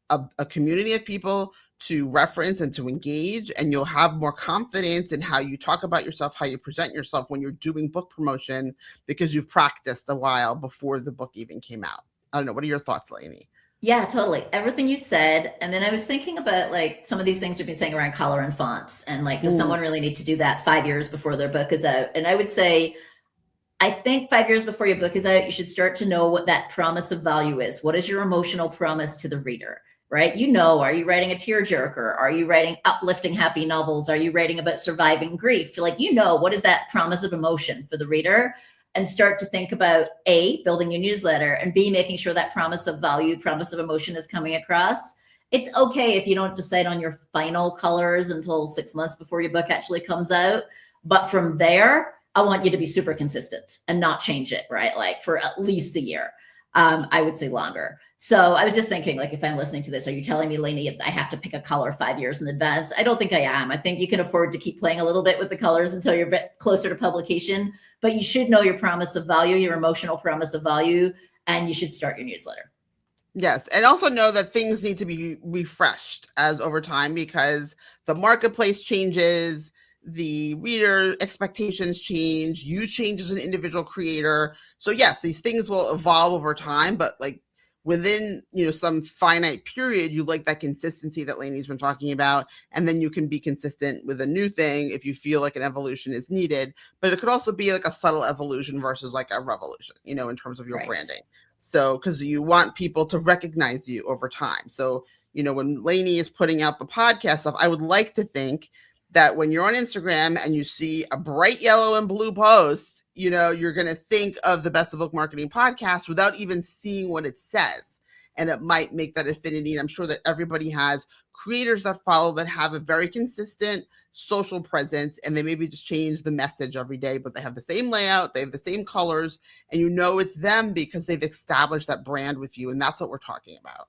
a community of people to reference and to engage, and you'll have more confidence in how you talk about yourself, how you present yourself when you're doing book promotion, because you've practiced a while before the book even came out. I don't know. What are your thoughts, Lainey?
Yeah, totally. Everything you said. And then I was thinking about like some of these things we've been saying around color and fonts, and like, does someone really need to do that 5 years before their book is out? And I would say, I think 5 years before your book is out, you should start to know what that promise of value is. What is your emotional promise to the reader, right? Are you writing a tearjerker? Are you writing uplifting, happy novels? Are you writing about surviving grief? Like, what is that promise of emotion for the reader? And start to think about A, building your newsletter, and B, making sure that promise of value, promise of emotion is coming across. It's okay if you don't decide on your final colors until 6 months before your book actually comes out. But from there, I want you to be super consistent and not change it, right? Like for at least a year. I would say longer. So I was just thinking, like, if I'm listening to this, are you telling me, Lainey, I have to pick a color 5 years in advance? I don't think I am. I think you can afford to keep playing a little bit with the colors until you're a bit closer to publication, but you should know your promise of value, your emotional promise of value, and you should start your newsletter.
Yes. And also know that things need to be refreshed as over time, because the marketplace changes, the reader expectations change, you change as an individual creator. So yes, these things will evolve over time, but like within, some finite period, you like that consistency that Lainey's been talking about. And then you can be consistent with a new thing if you feel like an evolution is needed, but it could also be like a subtle evolution versus like a revolution, in terms of your branding. So, because you want people to recognize you over time. So, when Lainey is putting out the podcast stuff, I would like to think that when you're on Instagram and you see a bright yellow and blue post, you're going to think of the Best of Book Marketing podcast without even seeing what it says. And it might make that affinity. And I'm sure that everybody has creators that follow that have a very consistent social presence, and they maybe just change the message every day, but they have the same layout, they have the same colors, and it's them because they've established that brand with you. And that's what we're talking about.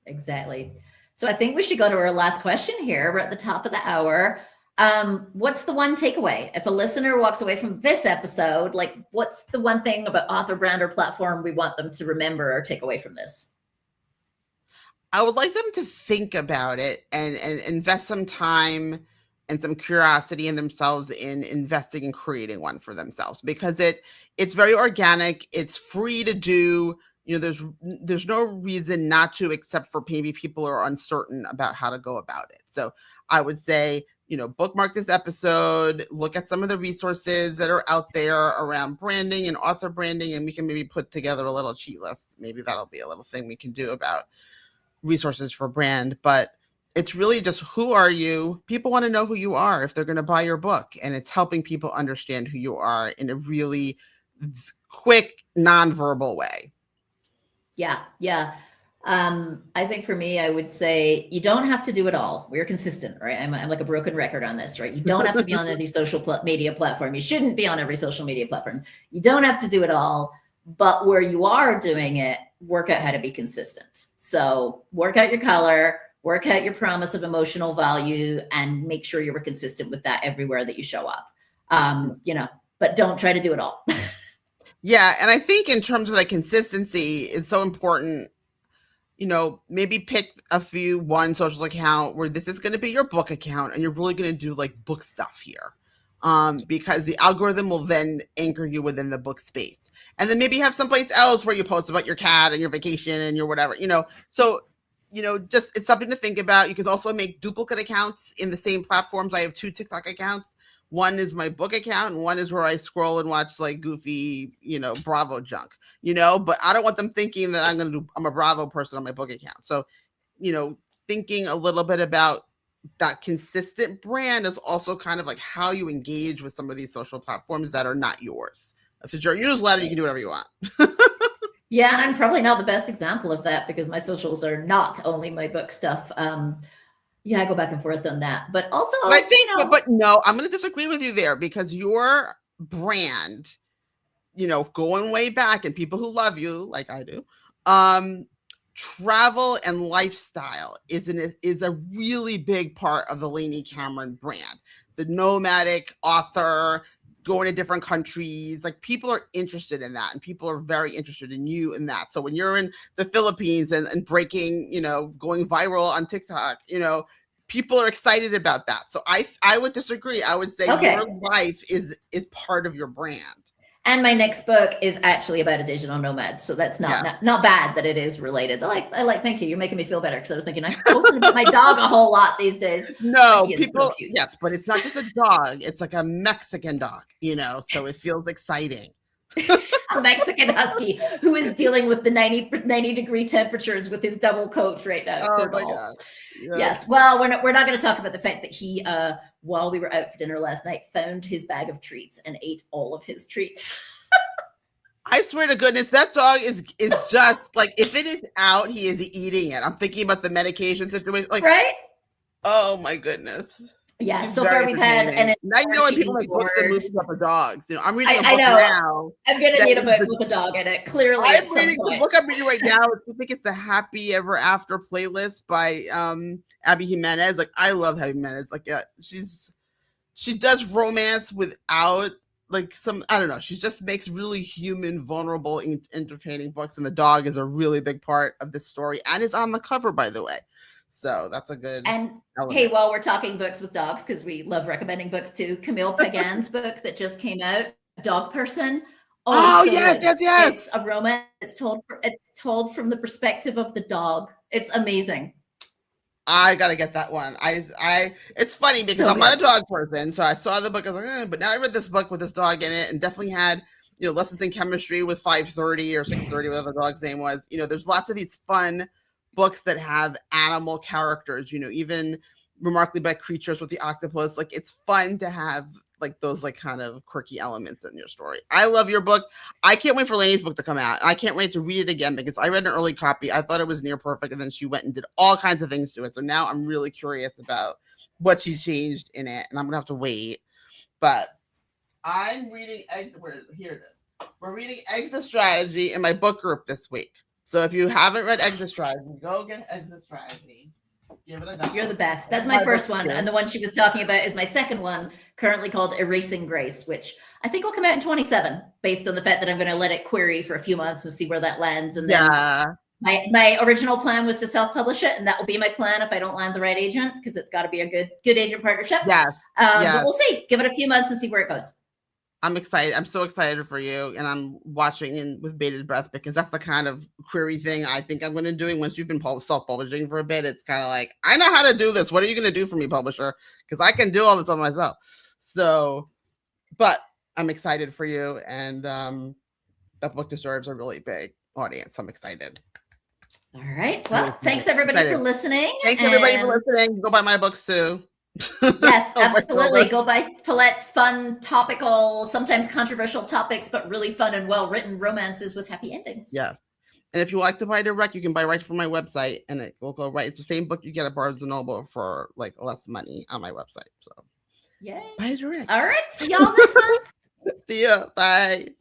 Exactly. So I think we should go to our last question here. We're at the top of the hour. What's the one takeaway? If a listener walks away from this episode, like what's the one thing about author, brand, or platform we want them to remember or take away from this?
I would like them to think about it and invest some time and some curiosity in themselves in investing and creating one for themselves, because it's very organic. It's free to do. There's no reason not to, except for maybe people are uncertain about how to go about it. So I would say, bookmark this episode, look at some of the resources that are out there around branding and author branding, and we can maybe put together a little cheat list. Maybe that'll be a little thing we can do about resources for brand. But it's really just, who are you? People want to know who you are if they're going to buy your book, and it's helping people understand who you are in a really quick, nonverbal way.
Yeah. I think for me, I would say you don't have to do it all. We're consistent, right? I'm like a broken record on this, right? You don't have to be on every social media platform. You shouldn't be on every social media platform. You don't have to do it all, but where you are doing it, work out how to be consistent. So work out your color, work out your promise of emotional value, and make sure you were consistent with that everywhere that you show up. But don't try to do it all.
Yeah. And I think in terms of the consistency, it's so important. Maybe pick one social account where this is going to be your book account, and you're really going to do like book stuff here. Because the algorithm will then anchor you within the book space. And then maybe have someplace else where you post about your cat and your vacation and your whatever, So, just, it's something to think about. You can also make duplicate accounts in the same platforms. I have 2 TikTok accounts. One is my book account, and one is where I scroll and watch like goofy, Bravo junk, but I don't want them thinking that I'm a Bravo person on my book account. So, thinking a little bit about that consistent brand is also kind of like how you engage with some of these social platforms that are not yours. If it's your newsletter, you can do whatever you want.
Yeah, and I'm probably not the best example of that because my socials are not only my book stuff. I go back and forth on that, but also,
but I think, but no, I'm going to disagree with you there, because your brand, going way back, and people who love you like I do, travel and lifestyle is a really big part of the Lainey Cameron brand. The nomadic author going to different countries, like people are interested in that, and people are very interested in you in that. So when you're in the Philippines and breaking, going viral on TikTok, people are excited about that. So I would disagree. I would say your life is part of your brand.
And my next book is actually about a digital nomad, so that's not bad that it is related. I like. Thank you. You're making me feel better, because I was thinking I'm posting about my dog a whole lot these days.
No, people. So yes, but it's not just a dog. It's like a Mexican dog, so it feels exciting.
A Mexican husky who is dealing with the 90 degree temperatures with his double coat right now.
Oh my God.
Yes. Well, we're not going to talk about the fact that he, while we were out for dinner last night, found his bag of treats and ate all of his treats.
I swear to goodness, that dog is just like, if it is out, he is eating it. I'm thinking about the medication situation. Like,
right?
Oh my goodness.
Yeah, so far we've had an.
Now when people like books and movies about the dogs. I'm reading a book now.
I'm gonna need a book with a dog in it. Clearly,
I'm reading the book I'm reading right now. I think it's the Happy Ever After playlist by Abby Jimenez. Like, I love Abby Jimenez. Like, she does romance without like some, I don't know. She just makes really human, vulnerable, entertaining books, and the dog is a really big part of this story, and is on the cover, by the way. So that's a good.
And element. Hey, while we're talking books with dogs, because we love recommending books too, Camille Pagan's book that just came out, Dog Person.
Oh yes.
It's a romance. It's told from the perspective of the dog. It's amazing.
I gotta get that one. It's funny because I'm not a dog person, so I saw the book. I was like, but now I read this book with this dog in it, and definitely had lessons in chemistry with 5:30 or 6:30, whatever the dog's name was. There's lots of these fun books that have animal characters, even Remarkably Bad Creatures with the octopus. Like, it's fun to have like those like kind of quirky elements in your story. I love your book. I can't wait for Lainey's book to come out. I can't wait to read it again, because I read an early copy. I thought it was near perfect, and then she went and did all kinds of things to it. So now I'm really curious about what she changed in it, and I'm gonna have to wait. But I'm reading We're reading Exit Strategy in my book group this week. So if you haven't read Exit Strategy, go get Exit Strategy. Give it a go.
You're the best. That's my first one. And the one she was talking about is my second one, currently called Erasing Grace, which I think will come out in 27, based on the fact that I'm going to let it query for a few months and see where that lands. And then my original plan was to self-publish it, and that will be my plan if I don't land the right agent, because it's got to be a good agent partnership.
Yes.
But we'll see. Give it a few months and see where it goes.
I'm excited. I'm so excited for you, and I'm watching with bated breath, because that's the kind of query thing I think I'm going to do. Once you've been self-publishing for a bit, it's kind of like, I know how to do this. What are you going to do for me, publisher? Because I can do all this by myself. So, but I'm excited for you, and that book deserves a really big audience. I'm excited.
All right. Well, thanks everybody for listening.
Thanks everybody for listening. Go buy my books too.
Yes, absolutely. Go buy Paulette's fun, topical, sometimes controversial topics, but really fun and well-written romances with happy endings.
Yes. And if you like to buy direct, you can buy right from my website, and it will go right. It's the same book you get at Barnes & Noble for like less money on my website. So
yay.
buy direct.
All right. See y'all next month.
See ya. Bye.